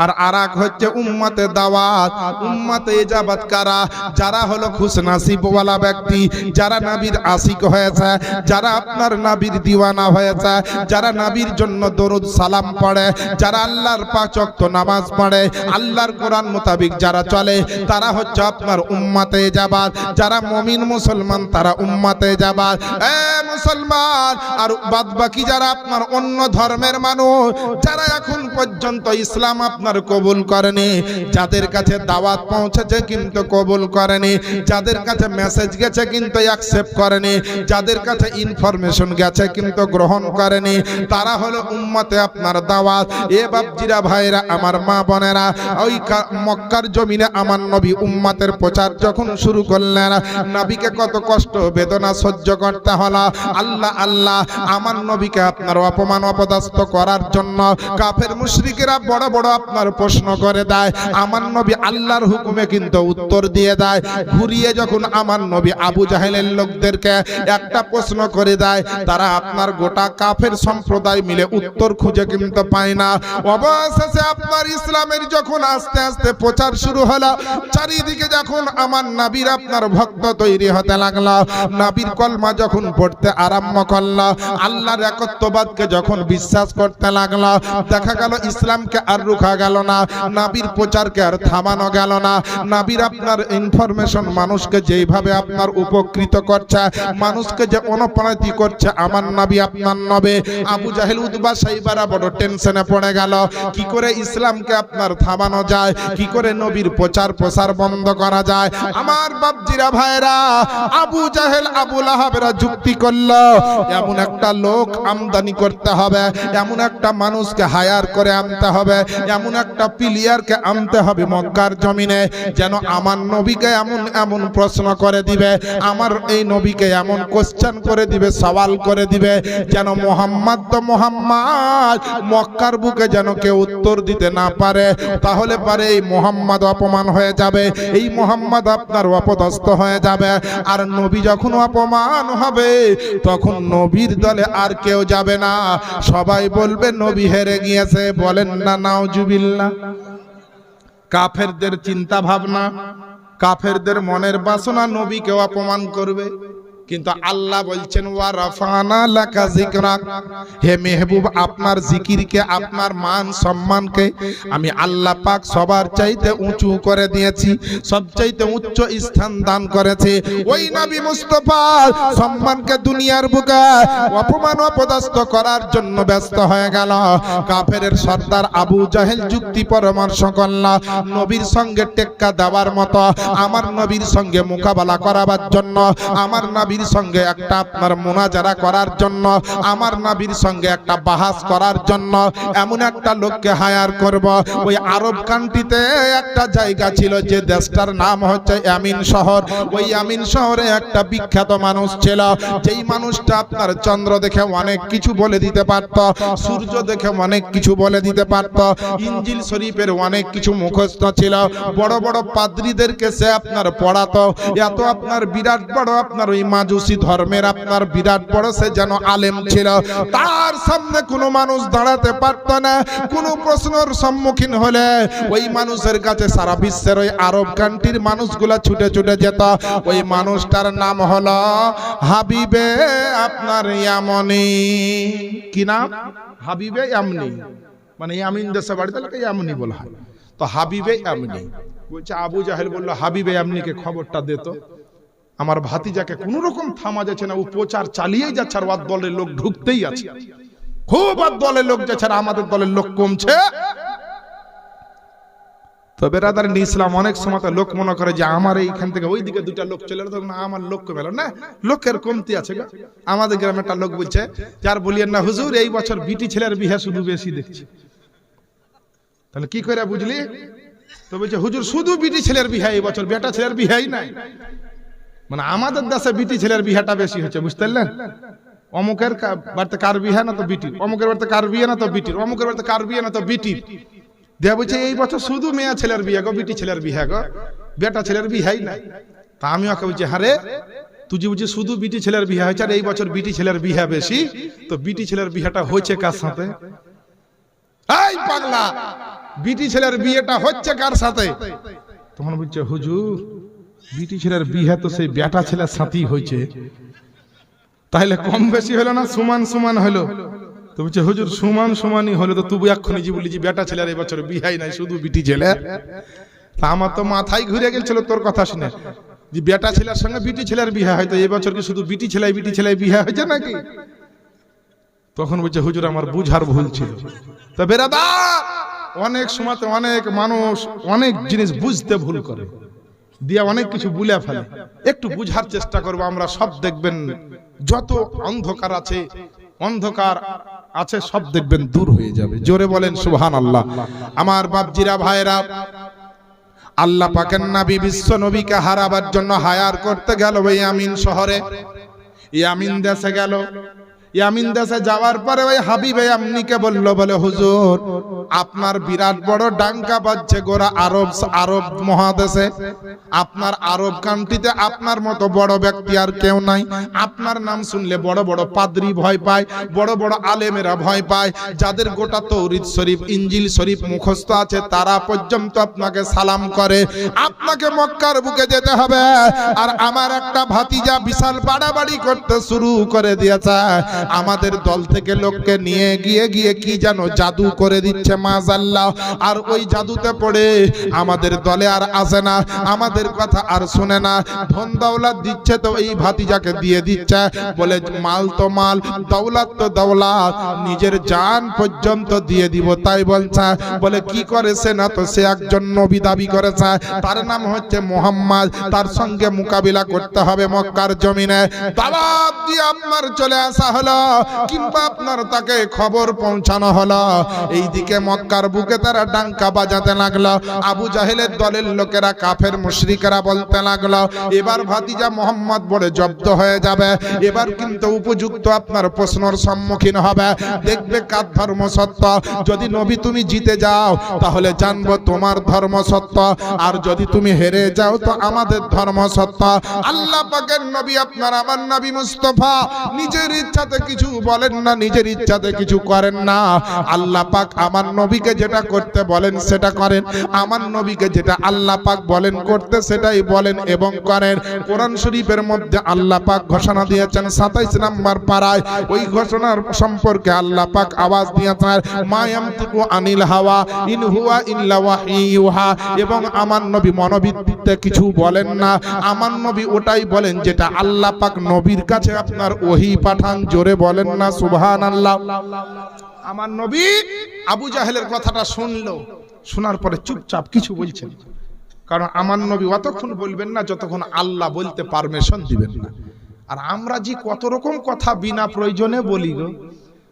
আর আরেক হচ্ছে উম্মতে দাওয়াত। উম্মতে ইজাবাত কারা? যারা হলো খুশনসিবওয়ালা ব্যক্তি, যারা নবীর আশিক হয়েছে, যারা আপনার নবীর দিওয়ানা হয়েছে, যারা নবীর জন্য দরুদ সালাম পড়ে, যারা আল্লাহর পাঁচ ওয়াক্ত নামাজ পড়ে, আল্লাহর কোরআন মোতাবেক যারা চলে, তারা হচ্ছে আপনার উম্মতে ইজাবাত। যারা মুমিন মুসলমান তারা উম্মতে ইজাবাত। এ মুসলমান আর বাদ বাকি যারা আপনার অন্য ধর্মের মানুষ, যারা এখন পর্যন্ত ইসলাম আপনার কবুল করেনি, যাদের কাছে দাওয়াত পৌঁছেছে কিন্তু কবুল করেনি, যাদের কাছে মেসেজ গেছে কিন্তু অ্যাকসেপ্ট করেনি, যাদের কাছে ইনফরমেশন গেছে কিন্তু গ্রহণ করেনি, তারা হলো উম্মতে আপনার দাওয়াত। এ বাপজিরা ভাইরা, আমার মা বোনেরা, ওই মক্কার জমিনে আমার নবী উম্মতের প্রচার যখন শুরু করলেন, নবীকে কত কষ্ট বেদনা সহ্য করতে হলো। আল্লাহ আল্লাহ আমার নবীকে আপনার অপমান অপদস্থ করার জন্য কাফের মুশরিকেরা বড় বড় আপনার প্রশ্ন করে দেয়, আমার নবী আল্লাহর হুকুমে কিন্তু উত্তর দিয়ে দেয়। ঘুরিয়ে যখন আমার নবী আবু জাহেলের লোকদেরকে একটা প্রশ্ন করে দেয়, তারা আপনার গোটা কাফের সম্প্রদায় মিলে উত্তর খুঁজে কিন্তু পায় না। অবশেষে আপনার ইসলামের যখন আস্তে আস্তে প্রচার শুরু হলো, চারিদিকে যখন আমার নবীর আপনার ভক্ত তৈরি হতে লাগলো, নবীর কলমা যখন পড়তে আরম্ভ করলো, আল্লাহর একত্ববাদকে যখন বিশ্বাস করতে লাগলো, দেখা গেল ইসলামকে আর রুখা গেল না, নবীর প্রচারকে আর থামানো গেল না। নবীর আপনার ইনফরমেশন মানুষকে যেইভাবে আপনার উপকৃত করছে, মানুষকে যে অনুপ্রাণিত করছে, আমার নবী আপনার নবী আবু জাহেল উতবা সাইবারা বড় টেনশনে পড়ে গেল, কি করে ইসলামকে আপনার থামানো যায়, কি করে নবীর প্রচার প্রসার বন্ধ করা যায়। আমার বাপজিরা ভাইরা, আবু জাহেল আবু লাহাবেরা যুক্তি করলো, এমন একটা লোক আমদানি করতে হবে, এমন একটা মানুষকে হায়ার করে আনতে হবে, এমন একটা প্লেয়ারকে আনতে হবে মক্কার জমিনে, যেন আমার নবীকে এমন এমন প্রশ্ন করে দিবে, আমার এই নবীকে এমন কোশ্চেন করে দিবে, সওয়াল করে দিবে, যেন মোহাম্মদ তো মোহাম্মদ মক্কার বুকে যেন কেউ উত্তর দিতে না পারে। তাহলে পারে এই মোহাম্মদ অপমান হয়ে যাবে, এই মোহাম্মদ আপনার অপদস্থ হয়ে যাবে। আর নবী যখন অপমান হবে, তখন নবীর দলে আর কেউ যাবে না, সবাই বলবে নবী হেরে গিয়েছে। বলেন না নাউজুবিল্লাহ। কাফেরদের চিন্তা ভাবনা, কাফেরদের মনের বাসনা নবীকে অপমান করবে, কিন্তু আল্লাহ বলছেন ওয়া রাফানা লাকা যিকরাক, হে মেহবুব আপনার জিকিরকে, আপনার মান সম্মানকে আমি আল্লাহ পাক সবার চাইতে উঁচু করে দিয়েছি, সবচাইতে উচ্চ স্থান দান করেছে। ওই নবী মুস্তাফা সম্মানকে দুনিয়ার বুকে অপমান অপদস্থ করার জন্য ব্যস্ত হয়ে গেল। কাফেরের সর্দার আবু জাহেল যুক্তি পরামর্শ করল, নবীর সঙ্গে টেক্কা দেওয়ার মতো, আমার নবীর সঙ্গে মোকাবেলা করার জন্য, আমার নবীর সঙ্গে একটা আপনার মুনাজারা করার জন্য, আমার নবীর সঙ্গে একটা বাহাস করার জন্য এমন একটা লোককে হায়ার করব। ওই আরব কান্ট্রিতে একটা জায়গা ছিল, যে দেশটার নাম হচ্ছে ইয়ামিন শহর। ওই ইয়ামিন শহরে একটা বিখ্যাত মানুষ ছিল, যেই মানুষটা আপনার চন্দ্র দেখে অনেক কিছু বলে দিতে পারত, সূর্য দেখে অনেক কিছু বলে দিতে পারত, ইনজিল শরীফের অনেক কিছু মুখস্থ ছিল, বড় বড় পাদ্রীদেরকে সে আপনার পড়াতো। এত আপনার বিরাট বড় আপনার ওই মাজুসি ধর্মের আপনার বিরাট বড় সে যেন আলেম ছিল। তার সামনে কোনো মানুষ দাঁড়াতে পারত না। কোনো প্রশ্নের সম্মুখীন হলে ওই মানুষের কাছে সারা বিশ্বের ওই আরব কান্ট্রির মানুষগুলা ছুটে ছুটে যেত। ওই মানুষটার নাম হলো হাবিবে আপনার ইয়ামনি। কি নাম? হাবিবে ইয়ামনি, মানে ইয়ামিন দেশে বাড়িতে ইয়ামনি বলা হয়। তো হাবিবে ইয়ামনি বলছে, আবু জাহেল বলল হাবিবে ইয়ামনিকে খবরটা দিত, আমার ভাতিজাকে কোন রকম থামা যাচ্ছে না, ও প্রচার চালিয়েই যাচ্ছে, আর ওর দলের লোক ঢুকতেই আছে, খুব ওর দলের লোক যাচ্ছে, আর আমাদের দলের লোক কমছে। তো বেরাদার ইসলাম অনেক সময় লোক মনে করে যে আমার এইখান থেকে ওই দিকে দুটা লোক চলে গেল, না আমার লোক কমে গেল, না লোকের কমতি আছে। আমাদের গ্রামে একটা লোক বলছে, যার বলিয়েন না হুজুর এই বছর বিটি ছেলের বিয়ে শুধু বেশি দেখছি। তাহলে কি করে বুঝলি? তো বলছে হুজুর শুধু বিটি ছেলের বিয়ে এই বছর, বেটা ছেলের বিয়েই নাই। মানে আমাদের দেশে বিটি ছেলের বিয়েটা বেশি হচ্ছে, বুঝতে পারলেন? অমুকের বাড়িতে কার বিয়ে না তো বিটির, অমুকের বাড়িতে কার বিয়ে না তো বিটির, অমুকের বাড়িতে কার বিয়ে না তো বিটির। দেয়া বলছে এই বছর শুধু মেয়ে ছেলের বিয়ে গো, বিটি ছেলের বিয়ে গো, বেটা ছেলের বিয়েই নাই। তা আমি ওকে বলছি, হারে তুই যে বুঝি শুধু বিটি ছেলের বিয়ে হয়েছে, আর এই বছর বিটি ছেলের বিয়ে বেশি, তো বিটি ছেলের বিয়েটা হয়েছে কার সাথে? এই পাগলা, বিটি ছেলের বিয়েটা হচ্ছে কার সাথে? তখন বলছে হুজুর বিটি ছেলের বিয়ে তো সেই বেটা ছেলের সাথেই হয়েছে, তাহলে কম বেশি হলো না সমান সমান হলো? তো বলছে হুজুর সমান সমানই হলো, তো তুই এক্ষুনি যে বলি যে বেটা ছেলের এবছর বিহাই নাই শুধু বিটি ছেলে। তা আমার তো মাথায় ঘুরে গেছিল তোর কথা শুনে, যে বেটা ছেলের সঙ্গে বিটি ছেলের বিয়ে হয়, তো এবছর কি শুধু বিটি ছেলে বিয়ে হয়েছে নাকি? তখন বলছে হুজুর আমার বুঝার ভুল ছিল। তো বেরাদার, অনেক সময় অনেক মানুষ অনেক জিনিস বুঝতে ভুল করে, দিয়ে অনেক কিছু বুলে ফেলে। একটু বুঝার চেষ্টা করবো আমরা সব, দেখবেন যত অন্ধকার আছে সব দেখবেন দূর হয়ে যাবে। জোরে বলেন সুবহানাল্লাহ। আমার বাপজিরা ভাইরা, আল্লাহ পাকের নবী বিশ্ব নবীকে হারাবার জন্য হায়ার করতে গেল ওই ইয়ামিন শহরে, ইয়ামিন দেশে গেল। ইয়ামিন দেশে যাওয়ার পরে ওই হাবিবে আমনিকে বলল, বলে হুজুর আপনার বিরাট বড় ডাঙ্কা বাজছে গোরা আরব মহাদেশে, আপনার আরব কান্ট্রিতে আপনার মতো বড় ব্যক্তি আর কেউ নাই। আপনার নাম শুনলে বড় বড় পাদ্রী ভয় পায়, বড় বড় আলেমেরা ভয় পায়, যাদের গোটা তৌরিত শরীফ ইঞ্জিল শরীফ মুখস্থ আছে তারা পর্যন্ত আপনাকে সালাম করে। আপনাকে মক্কার বুকে যেতে হবে। আর আমার একটা ভাতিজা বিশাল বাড়াবাড়ি করতে শুরু করে দিয়েছে, আমাদের দল থেকে লোককে নিয়ে গিয়ে কি জানো জাদু করে দিচ্ছে মাযাল্লাহ। আর ওই জাদুতে পড়ে আমাদের দলে আর আসে না, আমাদের কথা আর শুনে না। ধন দৌলত দিচ্ছে তো এই ভাতিজাকে দিয়ে দিচ্ছে, বলে মাল তো মাল, দৌলত তো দৌলত, নিজের জান পর্যন্ত দিয়ে দিব তাই বলছে। বলে কি করেছে না, তো সে একজন নবী দাবি করেছে, তার নাম হচ্ছে মুহাম্মদ, তার সঙ্গে মোকাবিলা করতে হবে মক্কার জমিনে। দাওয়াত দিয়ে আপনার চলে আসা হলো, কিংবা আপনার তাকে খবর পৌঁছানো হলো। এইদিকে মক্কার বুকে তারা ডাঙ্কা বাজাতে লাগলো। আবু জাহেলের দলের লোকেরা, কাফের মুশরিকরা বলতে লাগলো, এবার ভাতিজা মোহাম্মদ বড় জব্দ হয়ে যাবে, এবার কিন্তু উপযুক্ত আপনার প্রশ্নের সম্মুখীন হবে, দেখবে কার ধর্ম সত্য। যদি নবী তুমি জিতে যাও তাহলে জানবো তোমার ধর্ম সত্য, আর যদি তুমি হেরে যাও তো আমাদের ধর্ম সত্য। আল্লাহ পাকের নবী আপনার আমার নবী মুস্তাফা নিজের ইচ্ছাতে কিছু বলেন না, নিজের ইচ্ছাতে কিছু করেন না। আল্লাহ পাক আমার নবীকে যেটা করতে বলেন সেটা করেন, আমার নবীকে যেটা আল্লাহ পাক বলেন করতে সেটাই বলেন এবং করেন। কোরআন শরীফের মধ্যে আল্লাহ পাক ঘোষণা দিয়েছেন 27 নম্বর পারায়, ওই ঘোষণার সম্পর্কে আল্লাহ পাক আওয়াজ দিয়েছেন, মা ইয়ামতিকু আনিল হাওয়া ইন হুয়া ইল্লা ওয়াহিয়ুহা। এবং আমার নবী মনোবিদ্যা কিছু বলেন না, আমার নবী ওটাই বলেন যেটা আল্লাহ পাক নবীর কাছে আপনার ওহী পাঠান। জোরে বলেন না সুবহানাল্লাহ। আমার নবী আবু জাহেলের কথাটা শুনলো, শোনার পরে চুপচাপ কিছু বলছেন, কারণ আমার নবী অতক্ষণ বলবেন না যতক্ষণ আল্লাহ বলতে পারমিশন দিবেন না। আর আমরা যে কত রকম কথা বিনা প্রয়োজনে বলি গো।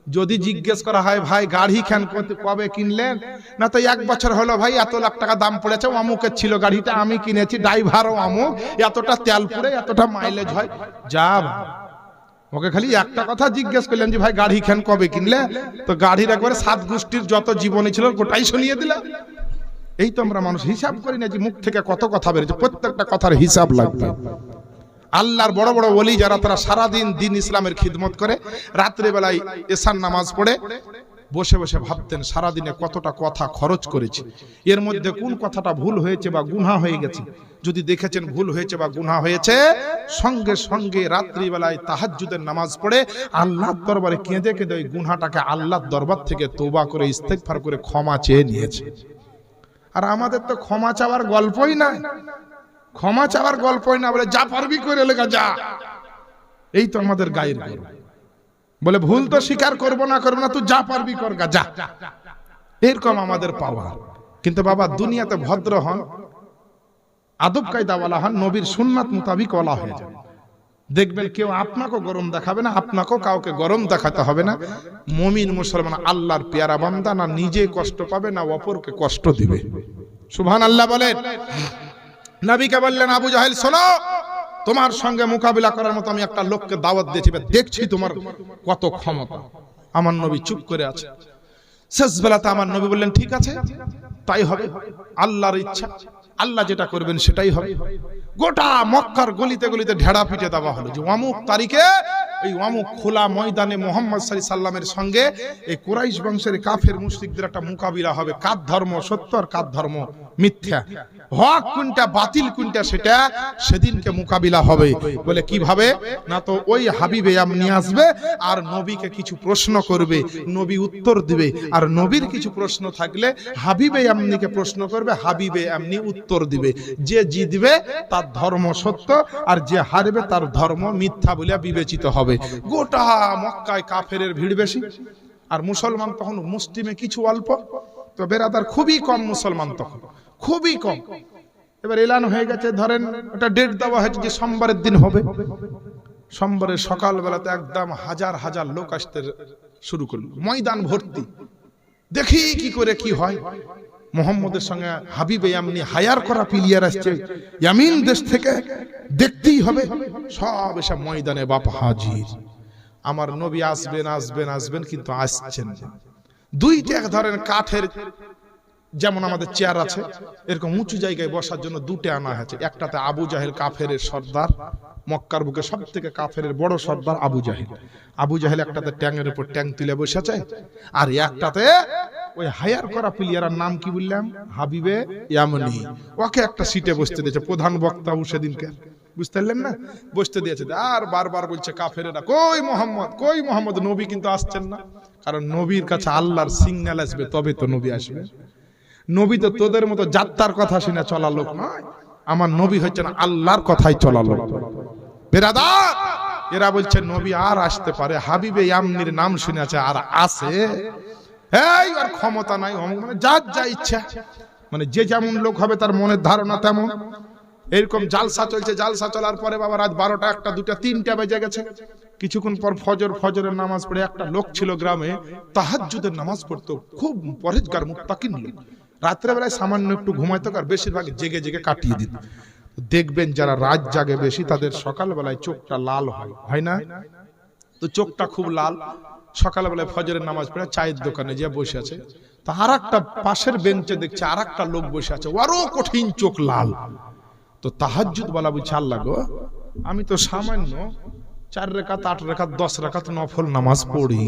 যদি জিজ্ঞেস করা হয় ভাই গাড়ি খান কবে কিনলেন, না তো 1 বছর হলো ভাই, এত লাখ টাকা দাম পড়েছে, অমুকের ছিল গাড়িটা, আমি কিনেছি, ড্রাইভারও অমুক, এতটা তেল পুড়ে এতটা মাইলেজ হয়। যা ওকে খালি একটা কথা জিজ্ঞেস করলেন যে ভাই গাড়ি খান কবে কিনলে, তো গাড়ির একবারে 7 গোষ্ঠীর যত জীবনী ছিল গোটাই শুনিয়ে দিলা। এই তো আমরা মানুষ হিসাব করি না যে মুখ থেকে কত কথা বেরোচ্ছে, প্রত্যেকটা কথার হিসাব লাগবে। আল্লাহর বড় বড় ওলি যারা, তারা সারাদিন দিন ইসলামের খিদমত করে, রাত্রে বেলায় এশার নামাজ পড়ে বসে বসে ভাবতেন সারাদিনে কতটা কথা খরচ করেছি, এর মধ্যে কোন কথাটা ভুল হয়েছে বা গুনাহ হয়ে গেছে। যদি দেখেছেন ভুল হয়েছে বা গুনাহ হয়েছে, সঙ্গে সঙ্গে রাত্রিবেলায় তাহাজ্জুদের নামাজ পড়ে আল্লাহর দরবারে কেঁদে কেঁদে ওই গুনাহটাকে আল্লাহর দরবার থেকে তওবা করে ইস্তেগফার করে ক্ষমা চেয়ে নিয়েছে। আর আমাদের তো ক্ষমা চাওয়ার গল্পই না, ক্ষমা চাওয়ার গল্পই না, বলে যা পারবি করে লেগা যা। এই তো আমাদের গায়ের গর্ব, বলে ভুল তো স্বীকার করবো না তুই যা পারবি কর গা যা, এরকম আমাদের পাওয়ার। কিন্তু বাবা দুনিয়াতে ভদ্র হন, আদব কায়দাওয়ালা হন, নবীর সুন্নাত মোতাবিক ওয়ালা হয়ে যান, দেখবেন কেউ আপনাকেও গরম দেখাবে না, আপনাকেও কাউকে গরম দেখাতে হবে না। মুমিন মুসলমান আল্লাহর পেয়ারা বান্দা, না নিজে কষ্ট পাবে না অপরকে কষ্ট দিবে। সুবহানাল্লাহ বলেন। নবীকে বললেন আবু জাহেল শোনো, তোমার সঙ্গে মোকাবিলা করার মতো আমি একটা লোককে দাওয়াত দিয়েছি, দেখছি তোমার কত ক্ষমতা। আমার নবী চুপ করে আছে। শেষ বেলাতে আমার নবী বললেন ঠিক আছে তাই হবে, আল্লাহর ইচ্ছা, আল্লাহ যেটা করবেন সেটাই হবে। গোটা মক্কার গলিতে গলিতে ঢেড়া পিটে দেওয়া হলো যে অমুক তারিখে ওই অমুক খোলা ময়দানে মুহাম্মদ সাল্লাল্লাহু আলাইহি সাল্লামের সঙ্গে এই কুরাইশ বংশের কাফের মুশরিকদের একটা মোকাবিলা হবে, কার ধর্ম সত্য আর কার ধর্ম মিথ্যা, হক কোনটা বাতিল কোনটা সেটা সেদিনকে মোকাবিলা হবে। বলে কিভাবে না, তো ওই হাবিবে আমনি আসবে আর নবীকে কিছু প্রশ্ন করবে, নবী উত্তর দিবে, আর নবীর কিছু প্রশ্ন থাকলে হাবিবে আমনিকে প্রশ্ন করবে, হাবিবে আমনি উত্তর দিবে। যে জিতবে তার ধর্ম সত্য আর যে হারবে তার ধর্ম মিথ্যা বলে বিবেচিত হবে। গোটা মক্কায় কাফেরের ভিড় বেশি আর মুসলমান তখন মুসলিমে কিছু অল্প, তো বেরাদার খুবই কম মুসলমান, তখন খুবই কম। এবার এলান হয়ে গেছে, ধরেন একটা ডেট দেওয়া হয়েছে যে সোমবারের দিন হবে। সোমবারের সকাল বেলাতে একদম হাজার হাজার লোক আসতে শুরু করলো, ময়দান ভর্তি। দেখি কি করে কি হয়। মুহাম্মদের সঙ্গে হাবিবে আমনি হায়ার করা প্লেয়ার আসছে ইয়ামিন দেশ থেকে, দেখতেই হবে। সব এসব ময়দানে বাপ হাজির। আমার নবী আসবেন আসবেন আসবেন, কিন্তু আসছেন না। দুইটা এক ধরেন কাঠের, যেমন আমাদের চেয়ার আছে এরকম উঁচু জায়গায় বসার জন্য দুটো আনা হয়েছে। একটাতে আবু জাহেল কাফের সর্দার, মক্কার বুকে সব থেকে কাফের বড় সর্দার আবু জাহেল। আবু জাহেল একটাতে ট্যাংয়ের উপর ট্যাং তুলে বসেছে, আর একটাতে ওই হায়ার করা প্লেয়ারের নাম কি বললাম, হাবিবে ইয়ামনি, ওকে একটা সিটে বসতে দিয়েছে। প্রধান বক্তা সেদিনকে, বুঝতে পারলেন না, বসতে দিয়েছে। আর বারবার বলছে কাফেরেরা, কই মোহাম্মদ, কই মোহাম্মদ, নবী কিন্তু আসছেন না। কারণ নবীর কাছে আল্লাহর সিগন্যাল আসবে তবে তো নবী আসবে। নবী তো তোদের মতো যাত্রার কথা শুনে চলা লোক নয়, আমার নবী হচ্ছেন আল্লাহর কথাই চলা লোক। বেরাদার, এরা বলছে নবী আর আসতে পারে, হাবিবে ইয়ামনির নাম শুনেছে আর আসে, এই আর ক্ষমতা নাই, মানে যার যা ইচ্ছা, মানে যে যেমন লোক হবে তার মনের ধারণা তেমন। এরকম জালসা চলছে, জালসা চলার পরে বাবা রাত 12টা 1টা 2টা 3টা বেজে গেছে। কিছুক্ষণ পর ফজরের নামাজ পড়ে একটা লোক ছিল গ্রামে, তাহাজ্জুদের নামাজ পড়তো, খুব পরহেজগার মুত্তাকিন লোক। রাত্রে বেলায় সামান্য একটু ঘুমাইতো আর বেশিরভাগ জেগে জেগে কাটিয়ে দিত। দেখবেন যারা রাত জাগে বেশি তাদের সকালবেলায় চোখটা লাল হয়, হয় না? তো চোখটা খুব লাল। সকালবেলায় ফজরের নামাজ পড়ে চায়ের দোকানে যে বসে আছে, তা আর একটা পাশের বেঞ্চে দেখছে আর একটা লোক বসে আছে, আরো কঠিন চোখ লাল। তো তাহাজ্জুদ বলা বুঝছে, আল্লাহ গো, আমি তো সামান্য 4 রাকাত 8 রাকাত 10 রাকাত নফল নামাজ পড়ি,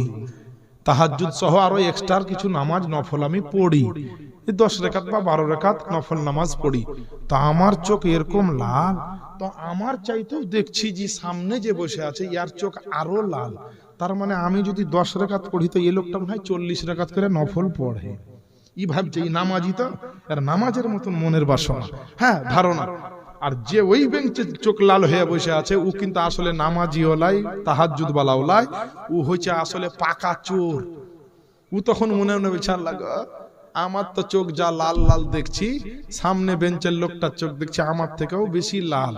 তাহাজ্জুদ সহ আরো এক্সট্রা কিছু নামাজ নফল আমি পড়ি, 10 রাকাত বা 12 রাকাত নফল নামাজ পড়ি, তা আমার চোখ এরকম লাল, তো আমার চাইতেও দেখছি যে সামনে যে বসে আছে ইয়ার চোখ আরো লাল। তার মানে আমি যদি 10 রাকাত পড়ি তো এই লোকটা মনে হয় 40 রাকাত করে নফল পড়ে। ই ভাবছে এই নামাজি, তো আর নামাজের মতন মনের বাসনা, হ্যাঁ ধারণা। আর যে ওই বেঞ্চে চোখ লাল হয়ে বসে আছে ও কিন্তু আসলে নামাজি ওলাই, তাহাজ্জুদ বালা ওলাই, ও হচ্ছে আসলে পাকা চোর। ও তখন মনে মনে বলছে, আল্লাহ গো, আমার তো চোখ যা লাল লাল দেখছি, সামনে বেঞ্চের লোকটার চোখ দেখছি আমার থেকেও বেশি লাল।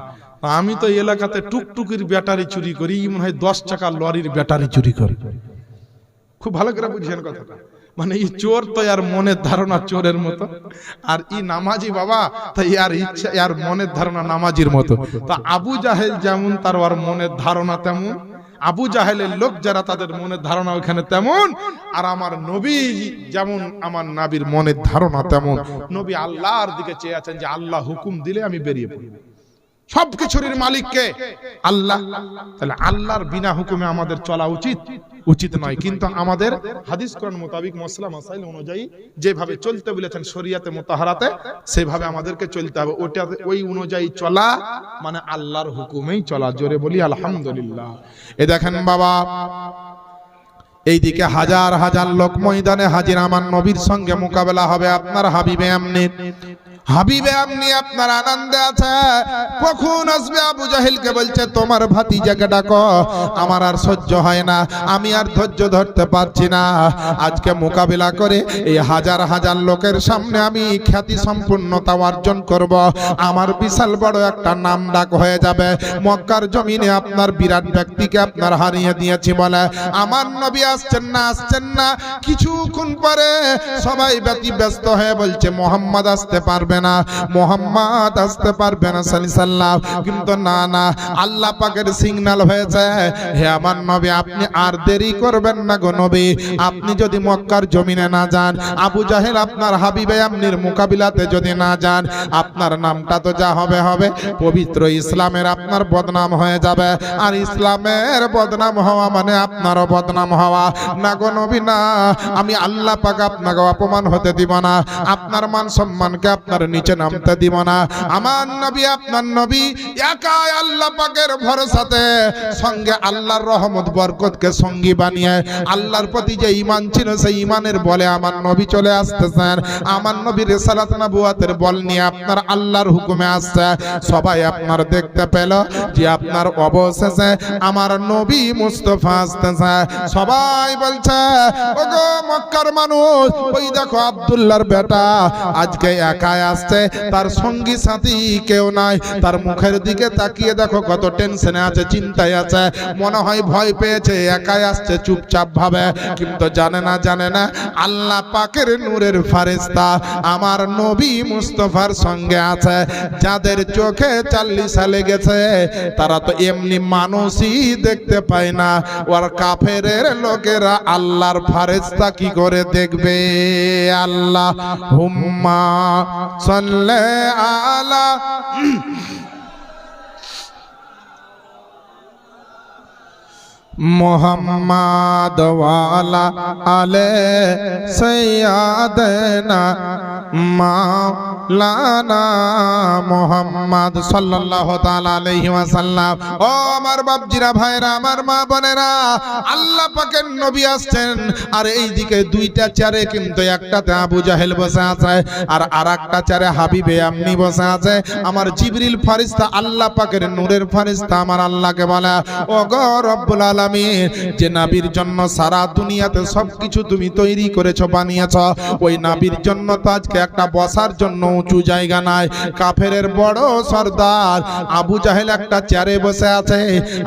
আমি তো এলাকাতে টুকটুকির ব্যাটারি চুরি করি, মনে হয় 10 টাকা লরির ব্যাটারি চুরি করি। খুব ভালো করে বুঝছেন কথাটা, মানে এই চোর তো আর মনের ধারণা চোরের মতো, আর ই নামাজি বাবা তাই আর ইচ্ছা আর মনের ধারণা নামাজির মতো। তা আবু জাহেল যেমন তার আর মনের ধারণা তেমন, আবু জাহেলের লোক যারা তাদের মনের ধারণা ওখানে তেমন, আর আমার নবী যেমন আমার নাবির মনের ধারণা তেমন। নবী আল্লাহর দিকে চেয়ে আছেন যে আল্লাহ হুকুম দিলে আমি বেরিয়ে পড়ব। সবকিছুর মালিককে আল্লাহ, তাহলে আল্লাহর বিনা হুকুমে আমাদের চলা উচিত নয়। কিন্তু আমাদের হাদিস কোরআন মোতাবিক মসলা মাসাইল অনুযায়ী যেভাবে চলতে বলেছেন শরিয়াতে মুতাহারাতে, সেভাবে আমাদেরকে চলতে হবে। ওটা ওই অনুযায়ী চলা মানে আল্লাহর হুকুমেই চলা। জোরে বলি আলহামদুলিল্লাহ। এ দেখেন বাবা, এইদিকে হাজার হাজার লোক ময়দানে হাজির, আমার নবীর সঙ্গে মোকাবেলা হবে আপনার হাবিবে আমনি। হাবিবে আমনি আপনার আনন্দে আছে। কখন আসবে? আবু জাহেলকে বলছে তোমার ভাতিজাকে ডাকো, আমার আর সহ্য হয় না, আমি আর ধৈর্য ধরতে পারছি না। আজকে মোকাবিলা করে এই হাজার হাজার লোকের সামনে আমি খ্যাতি সম্পূর্ণতা অর্জন করব, আমার বিশাল বড় একটা নাম ডাক হয়ে যাবে। মক্কার জমিনে আপনার বিরাট ব্যক্তিকে আপনার হারিয়ে দিয়েছি বলে আমার নবী আসছেন না। কিছুক্ষণ পরে সবাই ব্যস্ত হয়ে বলছে মোহাম্মদ আসতে পারবে আসবে না, মুহাম্মদ আসতে পারবে না সাল্লাল্লাহু। কিন্তু না না, আল্লাহ পাকের সিগন্যাল হয়েছে, হে আমার নবী আপনি আর দেরি করবেন না গো নবী। আপনি যদি মক্কার জমিনে না যান, আবু জাহেল আপনার হাবিবে আমনির মোকাবিলাতে যদি না যান, আপনার নামটা তো যা হবে হবে, পবিত্র ইসলামের আপনার বদনাম হয়ে যাবে। আর ইসলামের বদনাম হওয়া মানে আপনারও বদনাম হওয়া। না গো নবী না, আমি আল্লাহ পাক আপনাকে অপমান হতে দিব না, আপনার মান সম্মানকে আপনার নিচে নামতে দিব না। আমার নবী আপনার নবী একাই আল্লাহ পাকের ভরসাতে, সঙ্গে আল্লাহর রহমত বরকতকে সঙ্গী বানিয়ে আল্লাহর প্রতি যে ঈমান ছিল সেই ঈমানের বলে আমার নবী চলে আসতেছেন। আমার নবীর রিসালাত নবুয়তের বল নিয়ে আপনার আল্লাহর হুকুমে আসছে। সবাই আপনার দেখতে পেল যে আপনার অবশেষে আমার নবী মুস্তাফা আসতেছে। সবাই বলছে ওগো মক্কার মানুষ, ওই দেখো আব্দুল্লাহর বেটা আজকে একাই আসছে, তার সঙ্গী সাথী কেউ নাই। তার মুখের দিকে তাকিয়ে দেখো কত টেনশনে আছে, চিন্তায় আছে, মনে হয় ভয় পেয়েছে, একাই আসছে চুপচাপ ভাবে। কিন্তু জানে না আল্লাহ পাকের নূরের ফেরেশতা আমার নবী মুস্তাফার সঙ্গে আছে। যাদের চোখে 40 লেগেছে তারা তো এমনি মানুষই দেখতে পায় না, ওর কাফেরের লোকেরা আল্লাহর ফেরেশতা কি করে দেখবে? আল্লাহ হুম্মা সাল্লি আলা মুহাম্মাদ ওয়ালা আলে সাইয়্যিদানা মাওলানা মুহাম্মদ সাল্লাল্লাহু তাআলা আলাইহি ওয়াসাল্লাম। ও আমার বাপজিরা ভাইরা, আমার মা বোনেরা, আল্লাহ পাকের নবী আসছেন। আর এই দিকে দুইটা চেয়ারে কিন্তু একটাতে আবু জাহেল বসে আছে আর আরেকটা চেয়ারে হাবিবে আমনি বসে আছে। আমার জিবরিল ফেরেশতা আল্লাহ পাকের নূরের ফেরেশতা আমার আল্লাহকে বলে, ও গো রব্বুল আলামিন, যে নবীর জন্য সারা দুনিয়াতে সবকিছু তুমি তৈরি করেছো, বানিয়েছো, ওই নবীর জন্য তো আজকে একটা বসার জন্য উঁচু জায়গা নাই। কাফেরের বড় সর্দার আবু জাহেল একটা চেয়ারে বসে আছে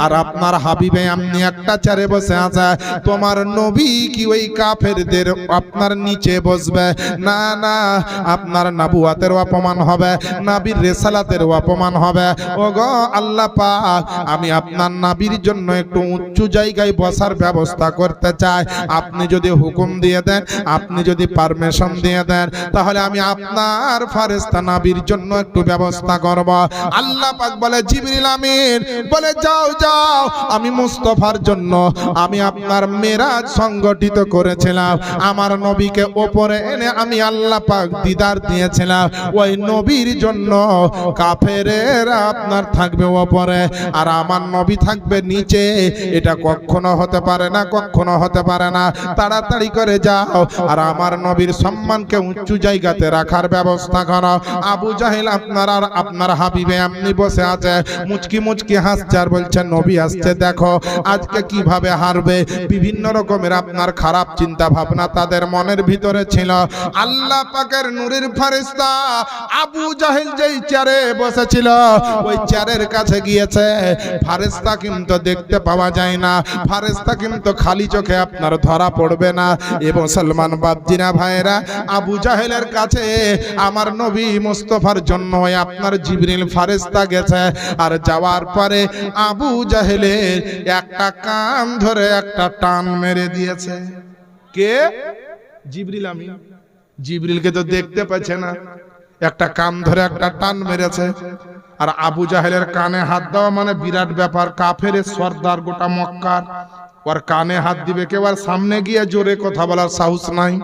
আর আপনার হাবিবে আমনি একটা চেয়ারে বসে আছে। তোমার নবী কি ওই কাফেরদের আপনার নিচে বসবে? না না, আপনার নবুয়তের অপমান হবে, নবীর রিসালাতের অপমান হবে। ওগো আল্লাহ পাক, আমি আপনার নবীর জন্য একটু উঁচু জায়গায় বসার ব্যবস্থা করতে চাই। আপনি যদি হুকুম দিয়ে দেন, আপনি যদি পারমিশন দিয়ে দেন, তাহলে আমি আপনার ফেরেশতা নবীর জন্য একটু ব্যবস্থা করব। আল্লাহ পাক বলে, জিবরিল আমিন বলে যাও যাও, আমি মুস্তাফার জন্য আমি আপনার মেরাজ সংগঠিত করেছিলাম। আমার নবীকে উপরে এনে আমি আল্লাহ পাক দিদার দিয়েছিলাম। ওই নবীর জন্য কাফেরেরা আপনার থাকবে উপরে আর আমার নবী থাকবে নিচে। এটা কখনো হতে পারে না, কখনো হতে পারে না। তাড়াতাড়ি করে যাও আর আমার নবীর সম্মানকে উঁচু জায়গাতে রাখার ব্যবস্থা করো। আবু জাহেল আপনার আর আপনার হাবিবে আমনি বসে আছে, মুচকি মুচকি হাসছে আর বলছে নবী আসছে, দেখো আজকে কিভাবে হারবে। বিভিন্ন রকমের আপনার খারাপ চিন্তা ভাবনা তাদের মনের ভিতরে ছিল। আল্লাহ পাকের নূরের ফেরেশতা আবু জাহেল যেই চেয়ারে বসেছিল ওই চেয়ারের কাছে গিয়েছে। ফেরেশতা কিন্তু দেখতে পাওয়া যায় না, ফেরেশতা কিন্তু খালি চোখে আপনার ধরা পড়বে না। এবং মুসলমান বাপজিরা ভাইরা, আবু জাহেলের কাছে আমার নবী মুস্তাফার জন্য আপনার জিবরিল ফেরেশতা গেছে। আর যাওয়ার পরে আবু জাহেলের একটা কান ধরে একটা টান মেরে দিয়েছে। কে? জিবরিল আমিন। জিবরিলকে তো দেখতে পাচ্ছে না, একটা কান ধরে একটা টান মেরেছে। আর আবু জাহেলের কানে হাত দেওয়া মানে বিরাট ব্যাপার। কাফেরের সর্দার গোটা মক্কার, ওর কানে হাত দিবে কেউ, আর সামনে গিয়ে জোরে কথা বলার সাহস নাই।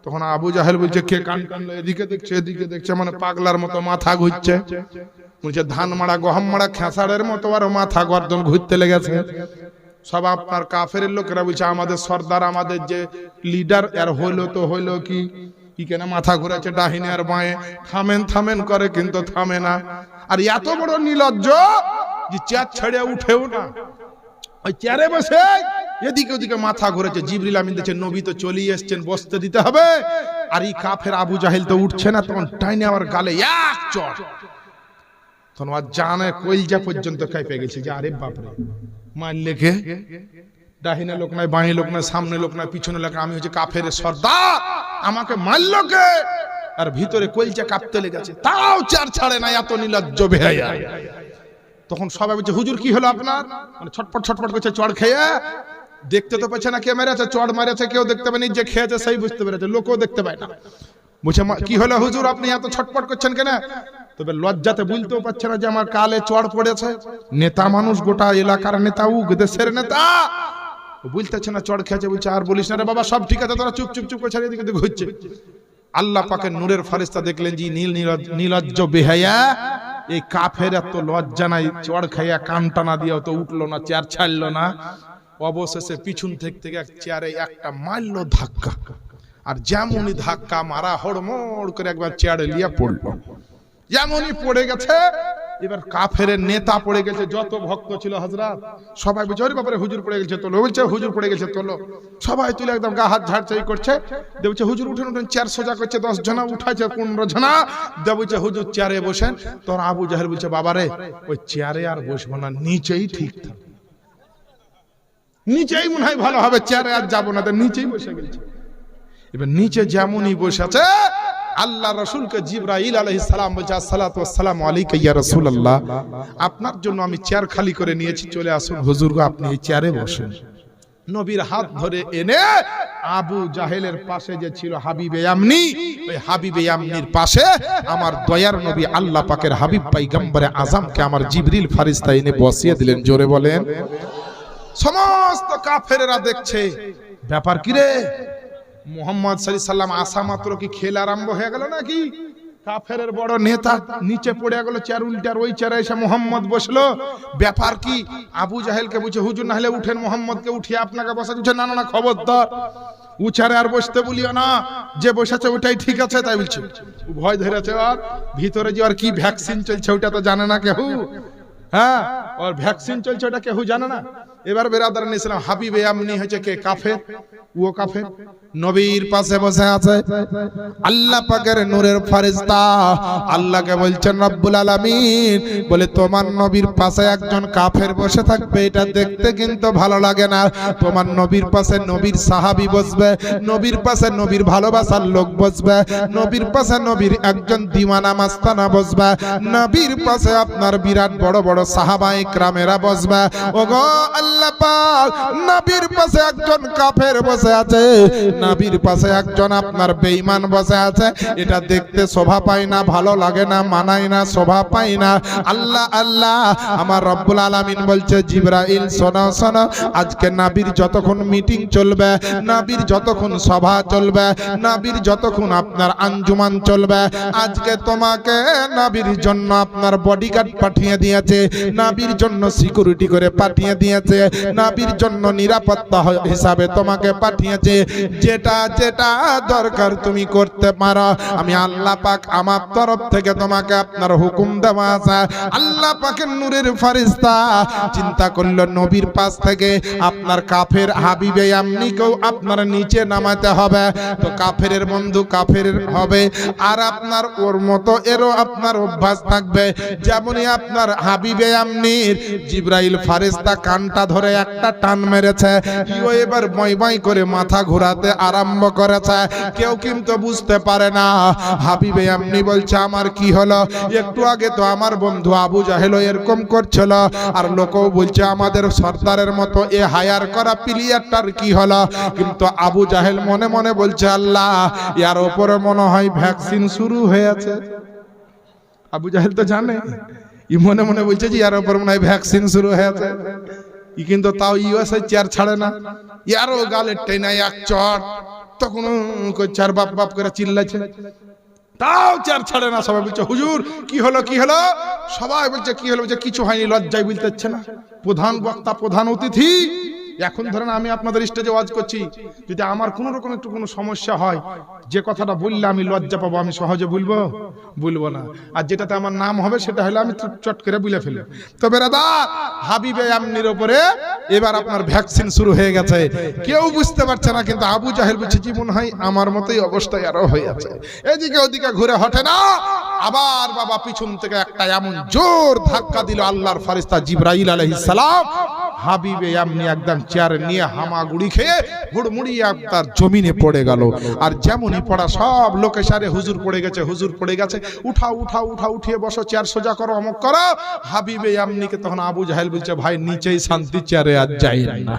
তখন আবু জাহেল বলছে কে কান টানলো? এদিকে দেখছে এদিকে দেখছে, মানে পাগলার মতো মাথা ঘুরছে। বলছে ধান মারা গহম মারা খেসারের মতো আর মাথা গর্দন ঘুরতে লেগেছে। সব আপনার কাফেরের লোকেরা বলছে আমাদের সর্দার, আমাদের যে লিডার, এর হইলো তো হইলো কি কেন মাথা ঘুরেছে ডাহিনে আর বাঁয়ে, থামেন থামেন করে কিন্তু থামে না। আর এত বড় নির্লজ্জ যে চেয়ার ছেড়ে উঠেও না, ওই চেয়ারে বসে এদিকে ওদিকে মাথা ঘুরেছে। জিবরিল আমিন দেখছে নবী তো চলেই এসছেন, বসতে দিতে হবে। আর এই কাফের আবু জাহেল তো উঠছে না, তখন টাইনে আমার গালে এক চড়। তখন আর জানে কইলজা পর্যন্ত কাঁপে গেছে যে আরে বাপরে, মারলে কে? ডাহিনে লোক নাই, বাঁয়ে লোক নাই, সামনে লোক নাই, পিছনে লোক। আমি হচ্ছে কাফের সর্দার, আমাকে মারলো কে? আর ভিতরে কলচা কাঁপতে লেগেছে, তাও চেয়ার ছাড়ে না, এত নির্লজ্জ বেহায়া। তখন সবাই বলছে হুজুর কি হলো আপনার, মানে ছটপট ছটপট করছে চড় খেয়ে। দেখতে তো পাচ্ছে না কে মেরেছে, চড় মারেছে কেউ দেখতে পায়নি, যে খেয়েছে সেই বুঝতে পেরেছে, লোকও দেখতে পায় না। বলছে কি হলো হুজুর আপনি এত ছটপট করছেন কেন? তবে লজ্জাতে বলতেও পারছে না যে আমার কালে চড় পড়েছে। নেতা মানুষ, গোটা এলাকার নেতা, দেশের নেতা, বলতেছে না চড় খেয়েছে। বলছে আর বলিস না রে বাবা, সব ঠিক আছে, তোরা চুপ চুপ চুপ করে এদিকে ঘুরছে। আল্লাহ পাকের নূরের ফারিস্তা দেখলেন যে নির্লজ্জ বেহায়া, এই কাফের এত লজ্জা নাই, চড় খাইয়া কান টানা দিয়েও তো উঠলো না, চেয়ার ছাড়লো না। অবশেষে পিছন থেকে এক চেয়ারে একটা মারলো ধাক্কা, আর যেমনই ধাক্কা মারা হড়মড় করে একবার চেয়ারে লিয়া পড়লো। যেমনই পড়ে গেছে, এবার কাফের নেতা পড়ে গেছে, যত ভক্ত ছিল হযরত সবাই বলছে ওরে বাবারে হুজুর পড়ে গেছে তোলো, বলছে হুজুর পড়ে গেছে তোলো। সবাই তুলে একদম গা হাত ঝাড়ছাই করছে। বলছে হুজুর উঠেন উঠেন, চেয়ার সোজা করছে, 10 জনা উঠাইছে, 15 জনা। বলছে হুজুর চেয়ারে বসেন। তোর আবু জাহেল বলছে বাবারে ওই চেয়ারে আর বসবো না, নিচেই ঠিক থাক, নিচেই মনে হয় ভালো হবে, চেয়ারে আর যাবো না, নিচেই বসে গেছে। এবার নিচে যেমনই বসেছে, আল্লাহ রাসূলকে জিবরাইল আলাইহিস সালাম বলছে আসসালাতু ওয়াসসালামু আলাইকা ইয়া রাসূলুল্লাহ, আপনার জন্য আমি চেয়ার খালি করে নিয়েছি, চলে আসুন হুজুর গো, আপনি এই চেয়ারে বসেন। নবীর হাত ধরে এনে আবু জাহেলের পাশে যে ছিল হাবিবে ইয়ামনি, ওই হাবিবে ইয়ামনির পাশে আমার দয়ার নবী আল্লাহ পাকের হাবিব পয়গম্বরে আজমকে আমার জিবরিল ফেরেশতা এনে বসিয়ে দিলেন। জোরে বলেন। সমস্ত কাফেরেরা দেখছে, ব্যাপার কি রে, মুহাম্মদ সাল্লাল্লাহু আলাইহি সাল্লাম আসা মাত্র কি খেল আরম্ভ হয়ে গেল নাকি? কাফেরের বড় নেতা নিচে পড়ে গেল, চেয়ার উল্টার ওই চেয়ারে এসে মুহাম্মদ বসলো, ব্যাপার কি? আবু জাহেলকে বলছে হুজুর না হলে উঠেন, মুহাম্মদকে উঠিয়ে আপনাকে বসাতে। বলছে না না না, খবরদার, উচারে আর বসতে বলিও না, যে বসেছে ওটাই ঠিক আছে। তাই বলছে ভয় ধরেছে, আর ভিতরে যে আর কি ভ্যাকসিন চলছে ওটা তো জানে না কেউ। হ্যাঁ, ওর ভ্যাকসিন চলছে ওটা কেউ জানে না। এবার বেরাদার ইসলাম হাবিবে ইয়ামনি হচ্ছে কে? কাফের। ও কাফের নবীর পাশে বসে আছে, আল্লাহ পাকের নূরের ফেরেশতা আল্লাহকে বলছেন রব্বুল আলামিন বলে তোমার নবীর পাশে একজন কাফের বসে থাকবে, এটা দেখতে কিন্তু ভালো লাগে না। তোমার নবীর পাশে নবীর সাহাবী বসবে, নবীর পাশে নবীর ভালোবাসার লোক বসবে, নবীর পাশে নবীর একজন দিওয়ানা মাস্তানা বসবে, নবীর পাশে আপনার বিরাট বড় বড় সাহাবায়ে কেরামেরা বসবে। ওগো আল্লাহ পাক, নবীর পাশে একজন কাফের বসে আছে, নবীর পাশে একজন আপনার বেঈমান বসে আছে, এটা দেখতে শোভা পায় না, ভালো লাগে না, মানায় না, শোভা পায় না। আল্লাহ আল্লাহ আমার রব্বুল আলামিন বলছে জিবরাইল শোনো শোনো, আজকে নবীর যতক্ষণ মিটিং চলবে, নবীর যতক্ষণ সভা চলবে, নবীর যতক্ষণ আপনার আঞ্জুমান চলবে, আজকে তোমাকে নবীর জন্য আপনার বডিগার্ড পাঠিয়ে দিয়েছে, নবীর জন্য সিকিউরিটি করে পাঠিয়ে দিয়েছে, নবীর জন্য নিরাপত্তা হিসাবে তোমাকে পাঠিয়েছে। যেটা যেটা দরকার তুমি করতে পারো, আমি আল্লাহ পাক আমার তরফ থেকে তোমাকে আপনার হুকুম দেওয়া আছে। আল্লাহ পাকের নূরের ফেরেশতা চিন্তা করলো নবীর পাশ থেকে আপনার কাফের হাবিবে ইয়ামনিকেও আপনার নিচে নামাতে হবে, তো কাফেরের বন্ধু কাফের হবে, আর আপনার ওর মতো এরও আপনার অভ্যাস থাকবে। যেমনই আপনার হাবিবে ইয়ামনির জিবরাইল ফেরেশতা কানটা ধরে একটা টান মেরেছে, ও এবার বই বই করে মাথা ঘোরাতে আরম্ভ করেছে, কেউ কিন্তু বুঝতে পারে না। হাবিবে ইয়ামনি বলছে আমার কি হলো, একটু আগে তো আমার বন্ধু আবু জাহেল এরকম করছিল, আর লোকও বলছে আমাদের সর্দারের মতো এ হায়ার করা প্লেয়ারটার কি হলো। কিন্তু আবু জাহেল মনে মনে বলছে আল্লাহ, ইয়ার উপরে মনে হয় ভ্যাকসিন শুরু হয়েছে। আবু জাহেল তো জানে, ই মনে মনে বলছে যে ইয়ার উপর মনে হয় ভ্যাকসিন শুরু হয়েছে। ই কিন্তু তাও ইউএসএ চেয়ার ছাড়ে না, ইয়ারও গালের টেনা এক চড়, তখন চার বাপ বাপ করে চিল্লাছে, তাও চেয়ার ছাড়ে না। সবাই বলছে হুজুর কি হলো কি হলো, সবাই বলছে কি হলো, বলছে কিছু হয়নি, লজ্জায় বলতেছে না। প্রধান বক্তা প্রধান অতিথি, এখন ধরেন আমি আপনাদের স্টেজে ওয়াজ করছি, যদি আমার কোনো রকম একটু কোনো সমস্যা হয়, যে কথাটা বললে আমি লজ্জা পাবো, আমি সহজে বলবো না, আর যেটাতে আমার নাম হবে সেটা হলে আমি চট করে বলে ফেলবো। তো বেরাদার হাবিবে ইয়ামনির উপরে এবার আপনার ভ্যাকসিন শুরু হয়ে গেছে, কেউ বুঝতে পারছে না, কিন্তু আবু জাহেল বলছে জীবন হয় আমার মতোই অবস্থায় আরো হয়ে আছে, এদিকে ওদিকে ঘুরে হটে না। আবার বাবা পিছন থেকে একটা এমন জোর ধাক্কা দিল আল্লাহর ফেরেশতা জিবরাইল আলাইহিস সালাম। হাবিবে এমনি একদম চেয়ারে নিয়ে হামাগুড়ি খেয়ে হুড়মুড়িয়ে তার জমিনে পড়ে গেল। আর যেমনই পড়া সব লোকে সারে হুজুর পড়ে গেছে, হুজুর পড়ে গেছে, উঠাও উঠাও উঠাও, উঠিয়ে বসো, চেয়ার সোজা করো, অমুক করো। হাবিবে এমনিকে তখন আবু জাহেল বলছে, ভাই নিচেই শান্তি, চেয়ারে আর যাই না।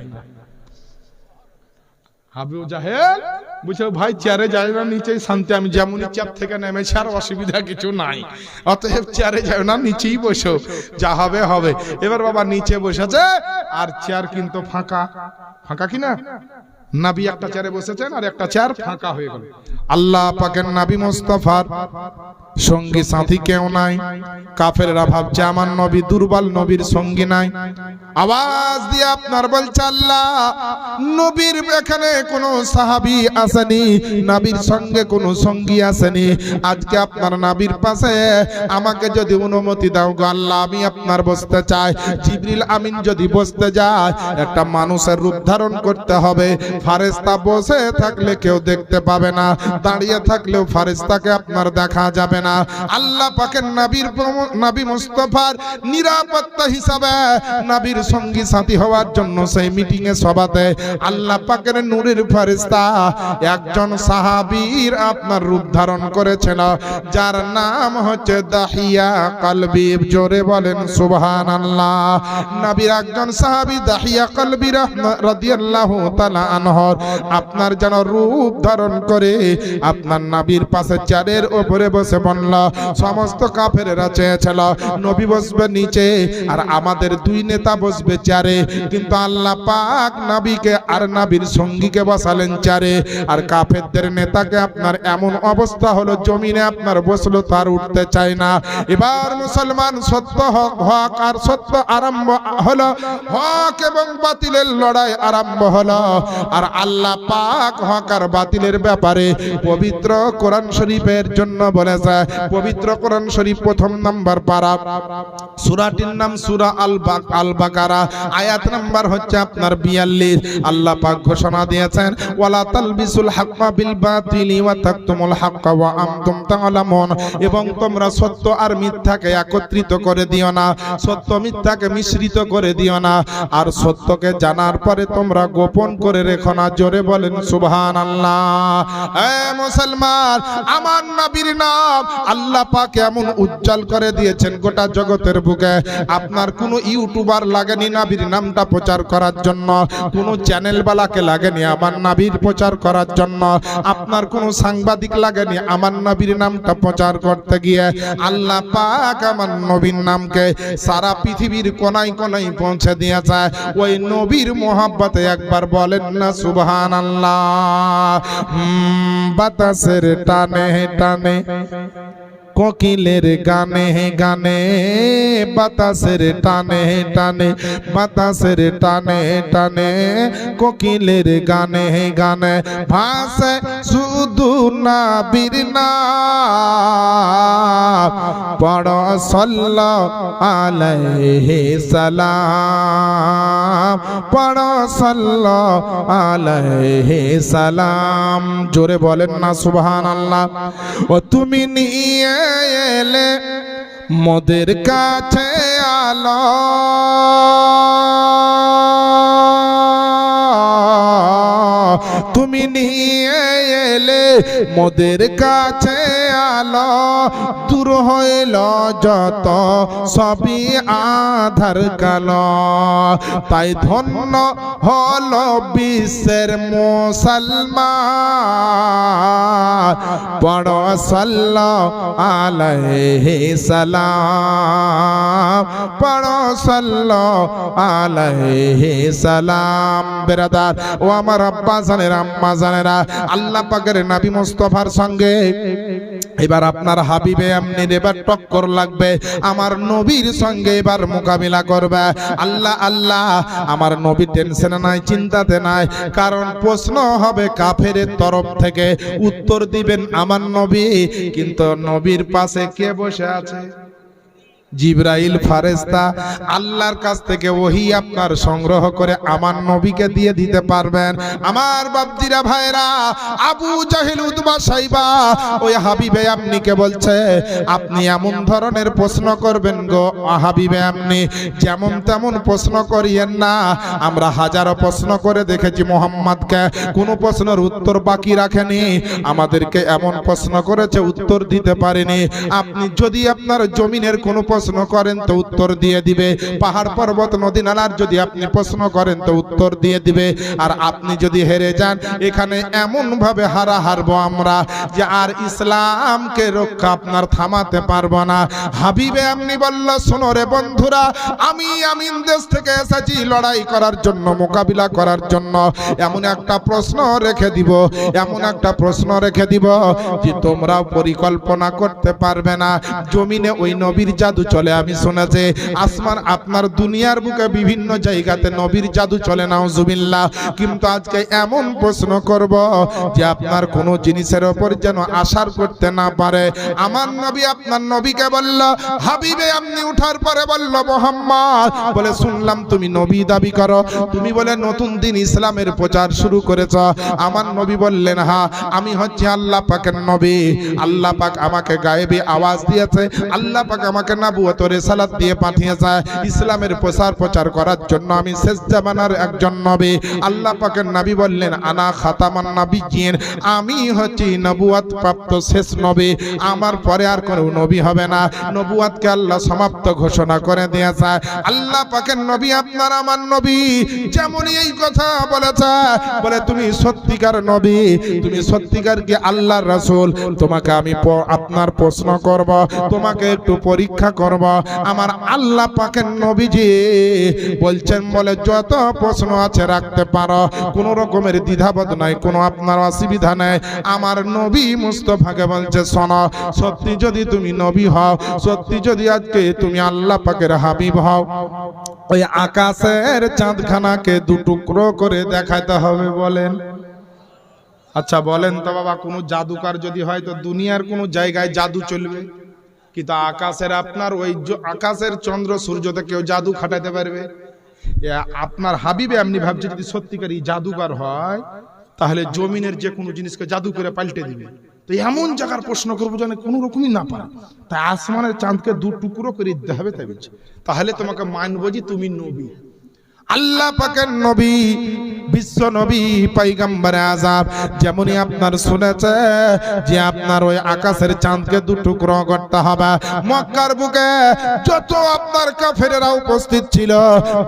আবু জাহেল বুঝছো, ভাই চেয়ারে যাই না, নিচেই শান্তি, আমি যেমনই চেয়ার থেকে নেমেছি আর অসুবিধা কিছু নাই, অতএব চেয়ারে যাও না, নিচেই বসো, যা হবে হবে। এবার বাবা নিচে বসেছে আর চেয়ার কিন্তু ফাঁকা, ফাঁকা কিনা, নবী একটা চেয়ারে বসেছেন আর একটা চেয়ার ফাঁকা হয়ে গেল। আল্লাহ পাকের নবী মুস্তাফার সঙ্গী সাথী কেউ নাই। কাফেররা ভাবছে আমার নবী দুর্বল, নবীর সঙ্গী নাই। আওয়াজ দিয়ে আপনার বলছে আল্লাহ, নবীর এখানে কোনো সাহাবী আসেনি, নবীর সঙ্গে কোনো সঙ্গী আসেনি। আজকে আপনার নবীর পাশে আমাকে যদি অনুমতি দাও গো আল্লাহ, আমি আপনার বসতে চাই। জিবরিল আমিন যদি বসতে যায়, একটা মানুষের রূপ ধারণ করতে হবে। ফেরেশতা বসে থাকলে কেউ দেখতে পাবে না, দাঁড়িয়ে থাকলেও ফেরেশতাকে আপনার দেখা যাবে না। আল্লাহ পাকের নবী মুস্তাফার নিরাপত্তা হিসাবে নবীর সঙ্গী সাথী হওয়ার জন্য সেই মিটিং এ সভাতে আল্লাহ পাকের নূরের ফেরেশতা একজন সাহাবীর আপনার রূপ ধারণ করেছিল, যার নাম হচ্ছে দাহিয়া কলবি। জোরে বলেন সুবহানাল্লাহ। নবীর একজন সাহাবী দাহিয়া কলবি রাদিয়াল্লাহু তাআলা আনহু আপনার যেন রূপ ধারণ করে আপনার নবীর পাশে চেয়ারের উপরে বসে বলল। সমস্ত কাফেররা চেয়েছিল নবী বসবে নিচে আর আমাদের দুই নেতা বসবে চেয়ারে, কিন্তু আল্লাহ পাক নবীকে আর নবীর সঙ্গীকে বসালেন চেয়ারে। আর কাফেরদের নেতাকে আপনার এমন অবস্থা হলো জমিনে আপনার বসলো তার উঠতে চায় না। এবার মুসলমান সত্য হক আর সত্য আরম্ভ হলো, হক এবং বাতিলের লড়াই আরম্ভ হলো। আর আল্লাহ পাক হক আর বাতিলের ব্যাপারে পবিত্র কোরআন শরীফের জন্য বলেছে। পবিত্র কোরআন শরীফ প্রথম নাম্বার পারা, সূরাটির নাম সূরা আল বাকারা, আয়াত নাম্বার হচ্ছে আপনার 42। আল্লাহ পাক ঘোষণা দিয়েছেন, ওয়ালা তালবিসুল হাক্কা বিল বাতিলি ওয়া তাকতুমুল হাক্কা ওয়া আনতুম তা'লামুন। এবং তোমরা সত্য আর মিথ্যাকে একত্রিত করে দিও না, সত্য মিথ্যাকে মিশ্রিত করে দিও না, আর সত্যকে জানার পরে তোমরা গোপন করে রেখো না। জোরে বলেন সুবহানাল্লাহ। এ মুসলমান, আমার নবীর নাম আল্লাহ পাক এমন উজ্জ্বল করে দিয়েছেন গোটা জগতের বুকে। আপনার কোনো ইউটিউবার লাগেনি নবীর নামটা প্রচার করার জন্য, কোনো চ্যানেলওয়ালাকে লাগেনি আমার নবীর প্রচার করার জন্য, আপনার কোনো সাংবাদিক লাগেনি আমার নবীর নামটা প্রচার করতে গিয়ে। আল্লাহ পাক আমার নবীর নামকে সারা পৃথিবীর কোনায় কোনায় পৌঁছে দিয়েছে। ওই নবীর মোহাব্বতে একবার বলেন না সুবহানাল্লাহ। বাতাসের টানে টানে কোকিলের গানে গানে, বাতাসের টানে টানে, বাতাসের টানে টানে কোকিলের গানে গানে, ভাসে শুধু নবীর নাম, পড়ো সাল্লাল্লাহু আলাইহি সালাম, পড়ো সাল্লাল্লাহু আলাইহি সালাম। জোরে বলেন না সুবহানাল্লাহ। ও তুমি নিয়ে এলে মোদের কাছে আলো, তুমি নিয়ে এলে মোদের কাছে আলো, দূর হইল যত সবই আধার কালো। তাই ধন্য হলো বিশ্বের মুসলমান, পড়ো সাল্লাল্লাহু আলাইহি সালাম, পড়ো সাল্লাল্লাহু আলাইহি সালাম। বেরাদার ও আমার আব্বা জানেরা, আম্মা জানেরা, আল্লাহ পাকের নবী মুস্তাফার সঙ্গে এবার আপনার হাবিবে এমনি এবার টক্কর লাগবে, আমার নবীর সঙ্গে এবার মোকাবিলা করবে। আল্লাহ আল্লাহ, আমার নবী টেনশনে নাই, চিন্তাতে নাই, কারণ প্রশ্ন হবে কাফেরের তরফ থেকে, উত্তর দিবেন আমার নবী। কিন্তু নবীর পাশে কে বসে আছে? জিবরাইল ফারেস্তা আল্লাহর কাছ থেকে ওহী আপনার সংগ্রহ করে আমার নবীকে দিয়ে দিতে পারবেন। আমার বাপজিরা ভাইরা, আবু জাহেল উতবা সাইবা ওই হাবিবে আপনিকে বলছে আপনি এমন ধরনের প্রশ্ন করবেন গো হাবিবে, আপনি যেমন তেমন প্রশ্ন করিয়েন না। আমরা হাজারো প্রশ্ন করে দেখেছি মুহাম্মদকে, কোনো প্রশ্নের উত্তর বাকি রাখেনি। আমাদেরকে এমন প্রশ্ন করেছে উত্তর দিতে পারেনি। আপনি যদি আপনার জমিনের কোনো প্রশ্ন করেন তো উত্তর দিয়ে দিবে, পাহাড় পর্বত নদী নালার যদি আপনি প্রশ্ন করেন তো উত্তর দিয়ে দিবে। আর আপনি যদি হেরে যান, এখানে এমন ভাবে হারবো আমরা যে আর ইসলামকে রক্ষা আপনার থামাতে পারবো না। হাবিবে আপনি বলল, শোনো রে বন্ধুরা, আমি আমিন দেশ থেকে এসেছি লড়াই করার জন্য, মোকাবিলা করার জন্য। এমন একটা প্রশ্ন রেখে দিব, এমন একটা প্রশ্ন রেখে দিব যে তোমরাও পরিকল্পনা করতে পারবে না। জমিনে ওই নবীর জাদু চলে, আমি শুনেছি। আসমান আপনার দুনিয়ার বুকে বিভিন্ন জায়গাতে নবীর জাদু চলে, নাউজুবিল্লাহ। কিন্তু আজকে এমন প্রশ্ন করব যে আপনার কোনো জিনিসের উপর যেন আশার করতে না পারে। আমার নবী আপনার নবীকে বলল, হাবিবে আপনি উঠার পরে বলল, মুহাম্মদ বলে শুনলাম তুমি নবী দাবি করো, তুমি বলে নতুন দিন ইসলামের প্রচার শুরু করেছ। আমার নবী বললেন, হ্যাঁ আমি হচ্ছে আল্লাহ পাকের নবী। আল্লাহ পাক আমাকে গায়েবী আওয়াজ দিয়েছে, আল্লাহ পাক আমাকে নবুয়ত ও রিসালাত দিয়ে পাঠিয়েছে ইসলামের প্রচার করার জন্য। আমি শেষ জামানার একজন নবী। আল্লাহ পাকের নবী বললেন, আনা খাতামান নবিয়্যিন, আমি হচ্ছি নবুয়ত প্রাপ্ত শেষ নবী, আমার পরে আর কোনো নবী হবে না। নবুয়তকে আল্লাহ সমাপ্ত ঘোষণা করে দিয়েছে। আল্লাহ পাকের নবী আপনার আমার নবী যেমনই এই কথা বলেছে, বলে তুমি সত্যিকার নবী, তুমি সত্যিকার কি আল্লাহর রাসূল, তোমাকে আমি আপনার প্রশ্ন করব, তোমাকে একটু পরীক্ষা করব। আমার আল্লাহ পাকের নবীজি বলছেন, বলে যত প্রশ্ন আছে রাখতে পারো, কোনো রকমের দ্বিধাবোধ নাই, কোনো আপনার অসুবিধা নেই। আমার নবী মুস্তাফাকে বলছে, শোনো, সত্যি যদি তুমি নবী হও, সত্যি যদি আজকে তুমি আল্লাহ পাকের হাবিব হও, ওই আকাশের চাঁদখানাকে দু টুকরো করে দেখাতে হবে। বলেন, আচ্ছা বলেন তো বাবা, কোনো জাদুকার যদি হয় তো দুনিয়ার কোনো জায়গায় জাদু চলবে, কিন্তু আকাশের আপনার ওই আকাশের চন্দ্র সূর্যতে কেউ জাদু খাটাতে পারবে? আপনার হাবিবে আপনি ভাবছে যদি সত্যিকারই জাদুকার হয়, তাহলে জমিনের যে কোনো জিনিসকে জাদু করে পাল্টে দিবে। তো এমন জায়গার প্রশ্ন করবো যেন কোনো রকমই না পারে, তাই আসমানের চাঁদকে দু টুকরো করে দিতে হবে। তাই বলছে, তাহলে তোমাকে মানবো যে তুমি নবী। আল্লাহ পাকের নবী, বিশ্ব নবী, পয়গম্বর আযম যেমনই আপনার শুনেছে যে আপনার ওই আকাশের চাঁদকে দু টুকরো করতে হবে। মক্কার বুকে যত আপনার কাফেরেরা উপস্থিত ছিল,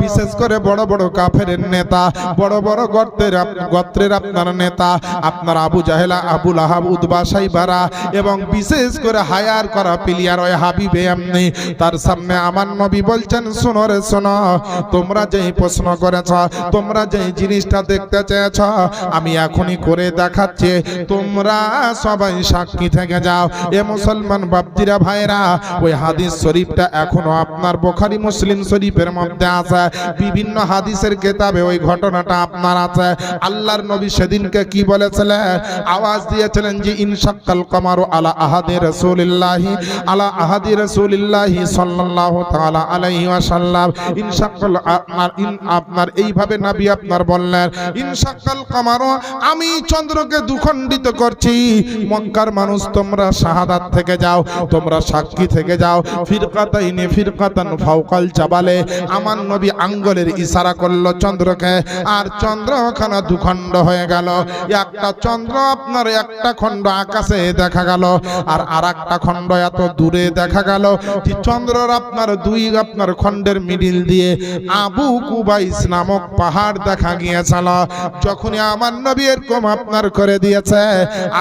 বিশেষ করে বড় বড় কাফেরের নেতা, বড় বড় গোত্রের আপনার নেতা, আপনার আবু জাহেল, আবু লাহাব, উতবা, সাইবারা, এবং বিশেষ করে হায়ার করা প্লেয়ার ওই হাবিবে আপনি, তার সামনে আমার নবী বলছেন, শোনো রে শোনো, তোমরা যেই প্রশ্ন করেছ, তোমরা যেই জিনিসটা দেখতে চেয়েছ, আমি এখনই করে দেখাচ্ছি, তোমরা সবাই সাক্ষী থেকে যাও। এ মুসলমান বাপজিরা ভাইরা, ওই হাদিস শরীফটা এখনো আপনার বুখারী মুসলিম শরীফের মধ্যে আছে, বিভিন্ন হাদিসের কিতাবে ওই ঘটনাটা আপনার আছে। আল্লাহর নবী সেদিনকে কি বলেছিলেন? আওয়াজ দিয়েছিলেন যে ইনশাক্কাল কমারু আলা আহাদি রাসূলিল্লাহি, আলা আহাদি রাসূলিল্লাহি সাল্লাল্লাহু তাআলা আলাইহি ওয়াসাল্লাম, ইনশাক্কাল আপনার এইভাবে নবী আপনার বললেন, ইনশাক্কাল কমারু, আমি চন্দ্রকে দুখণ্ডিত করছি, মক্কার মানুষ তোমরা শাহাদাত থেকে যাও, তোমরা সাক্ষী থেকে যাও। ফিরকাতাইনি ফিরকাতান ফাওকাল জাবালে, আমার নবী আঙ্গুলের ইশারা করলো চন্দ্রকে, আর চন্দ্রখানা দুখণ্ড হয়ে গেল। একটা চন্দ্র আপনার একটা খণ্ড আকাশে দেখা গেল, আর আরেকটা খণ্ড এত দূরে দেখা গেল যে চন্দ্রর আপনার দুই আপনার খণ্ডের মিডিল দিয়ে আবু কুবাইস নামক পাহাড় দেখা গিয়েছিল। যখনই আমার নবী এরকম আপনার করে দিয়েছে,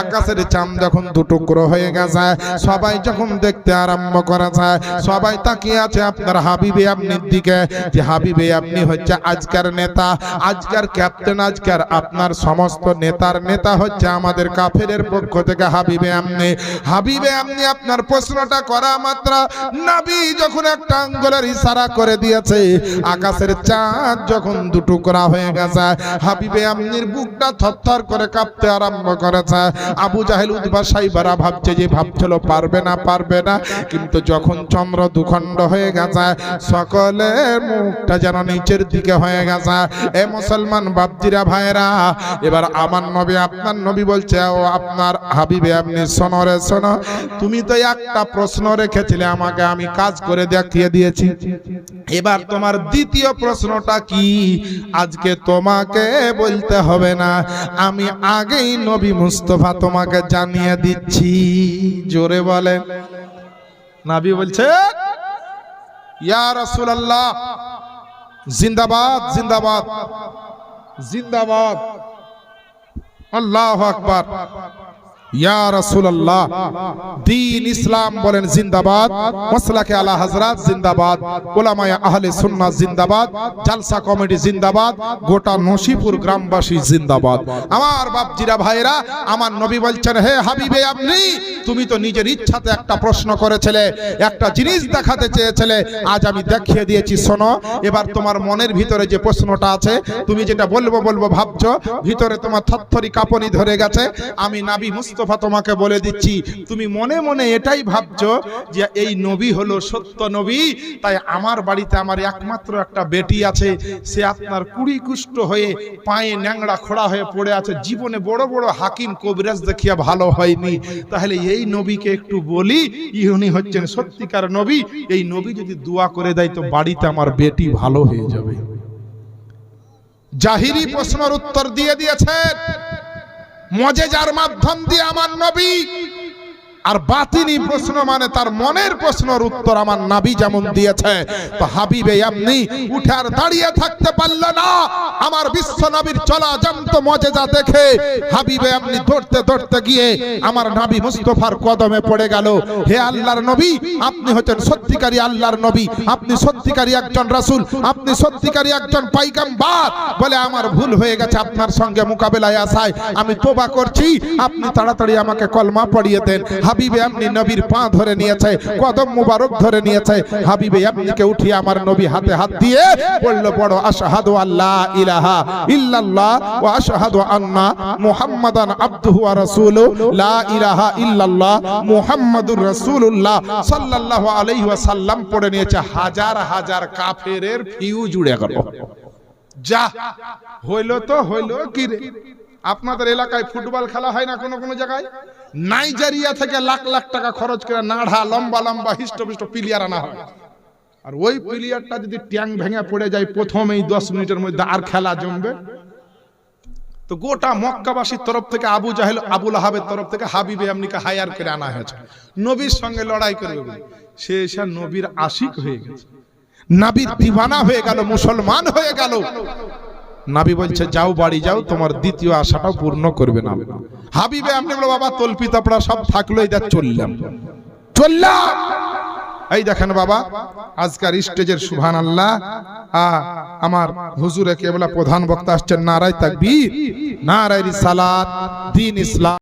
আকাশের চাঁদ যখন দুটুকরো হয়ে গেছে, সবাই যখন দেখতে আরম্ভ করেছে, সবাই তাকিয়ে আছে আপনার হাবিবে আপনির দিকে, যে হাবিবে আপনি হচ্ছে আজকের নেতা, আজকের ক্যাপ্টেন, আজকের আপনার সমস্ত নেতার নেতা হচ্ছে আমাদের কাফেরের পক্ষ থেকে হাবিবে আপনি। হাবিবে আপনি আপনার প্রশ্নটা করা মাত্র নবী যখন একটা আঙ্গুলের ইশারা করে দিয়েছে, আকাশের চাঁদ চাঁদ যখন দুটুকরা হয়ে গেছে, হাবিবে আমনির বুকটা থরথর করে কাঁপতে আরম্ভ করেছে। আবু জাহেল উতবা সাইবারা ভাবছে যে ভাবছিল পারবে না, কিন্তু যখন চন্দ্র দুখণ্ড হয়ে গেছে, সকলের মুখটা যেন নিচের দিকে হয়ে গেছে। এ মুসলমান বাপজিরা ভাইরা, এবার আমার নবী আপনার নবী বলছে, ও আপনার হাবিবে আপনি শোনো রে শোনো, তুমি তো একটা প্রশ্ন রেখেছিলে আমাকে, আমি কাজ করে দেখিয়ে দিয়েছি। এবার তোমার দ্বিতীয় প্রশ্নটা কি? আজকে তোমাকে বলতে হবে না, আমি আগেই নবী মুস্তাফা তোমাকে জানিয়ে দিচ্ছি। জোরে বলেন। নবী বলছে, ইয়া রাসূলুল্লাহ, জিন্দাবাদ জিন্দাবাদ জিন্দাবাদ, আল্লাহু আকবার। ইয়া রাসূলুল্লাহ, দ্বীন ইসলাম বলেন জিন্দাবাদ, মাসলাকে আলা হযরত জিন্দাবাদ, উলামায়ে আহলে সুন্নাহ জিন্দাবাদ, জালসা কমিটি জিন্দাবাদ, গোটা নসিপুর গ্রামবাসী জিন্দাবাদ। আমার বাপজিরা ভাইরা, আমার নবী বলছেন, হে হাবিবে আপনি, তুমি তো নিজের ইচ্ছাতে একটা প্রশ্ন করেছিলে, একটা জিনিস দেখাতে চেয়েছিলে, আজ আমি দেখিয়ে দিয়েছি। শোনো, এবার তোমার মনের ভিতরে যে প্রশ্নটা আছে, তুমি যেটা বলবো ভাবছো, ভিতরে তোমার থরথরি কাঁপুনি ধরে গেছে, আমি নবী মুস্তাফা তোমাকে বলে দিচ্ছি, তুমি মনে মনে এটাই ভাবছো যে এই নবী হলো সত্য নবী, তাই আমার বাড়িতে আমার একমাত্র একটা বেটি আছে, সে আপনার কুড়ি কুষ্ঠ হয়ে পায়ে ন্যাংড়া খোড়া হয়ে পড়ে আছে, জীবনে বড় বড় হাকিম কবিরাজ দেখিয়া ভালো হয়নি, তাহলে এই নবীকে একটু বলি, ইনি হচ্ছেন সত্যিকার নবী, এই নবী যদি দোয়া করে দেয় তো বাড়িতে আমার বেটি ভালো হয়ে যাবে। জাহিরি প্রশ্নের উত্তর দিয়ে দিয়েছেন মুজিজার মাধ্যম দিয়ে আমার নবী, আর বাতিনি প্রশ্ন মানে তার মনের প্রশ্নের উত্তর আমার নবী যেমন দিয়েছে। তো হাবিবে আপনি উঠে আর দাঁড়িয়ে থাকতে পারলেন না, আমার বিশ্ব নবীর চলা জান্ত মুজিজা দেখে হাবিবে আপনি দৌড়তে দৌড়তে গিয়ে আমার নবী মুস্তাফার কদমে পড়ে গেল। হে আল্লাহর নবী, আপনি হচ্ছেন সত্যিকারী আল্লাহর নবী, আপনি সত্যিকারী একজন রাসূল, আপনি সত্যিকারী একজন পয়গম্বর, বলে আমার ভুল হয়ে গেছে, আপনার সঙ্গে মোকাবেলায় আসায় আমি তওবা করছি, আপনি তাড়াতাড়ি আমাকে কলমা পড়িয়ে দেন। হাবিবে আপনি নবীর পা ধরে নিয়েছে, কদম মুবারক ধরে নিয়েছে, হাবিবে আপনিকে উঠিয়ে আমার নবী হাতে হাত দিয়ে বলল, পড়ো আশহাদু আল্লা ইলাহা ইল্লাল্লাহ ওয়া আশহাদু আন্না মুহাম্মাদান আবদুহু ওয়া রাসূলুহু, লা ইলাহা ইল্লাল্লাহ মুহাম্মাদুর রাসূলুল্লাহ সাল্লাল্লাহু আলাইহি ওয়াসাল্লাম পড়ে নিয়েছে। হাজার হাজার কাফেরের ফিউজ উড়ে গেল। যা হইলো তো হইলো কি রে? আপনাদের এলাকায় ফুটবল খেলা হয় না কোনো জায়গায়? নাইজেরিয়া থেকে লাখ লাখ টাকা খরচ করে নাড়া লম্বা লম্বা হিষ্টপিষ্ট প্লেয়ার আনা হয়, আর ওই প্লেয়ারটা যদি ট্যাং ভেঙে পড়ে যায় প্রথমেই 10 মিনিটের মধ্যে, আর খেলা জমবে? তো গোটা মক্কাবাসীর তরফ থেকে আবু জাহেল আবু লাহাবের তরফ থেকে হাবিবে আপনিকে হায়ার করে আনা হয়েছে নবীর সঙ্গে লড়াই করবে বলে। সে এসে নবীর আশিক হয়ে গেছে, নবীর দিওয়ানা হয়ে গেল, মুসলমান হয়ে গেল। নবী বলছে, যাও বাড়ি যাও, তোমার দ্বিতীয় আশাটাও পূর্ণ করবে না। হাবিবে আপনি বলে, বাবা তলপি তপড়া সব থাকলো, এই দেখ চললাম। এই দেখেন বাবা, আজকার স্টেজের সুবহানাল্লাহ, আমার হুজুরে কেবলা প্রধান বক্তা আসছেন, নারায়ে তাকবীর, নারায়ে রিসালাত, দ্বীন ইসলাম।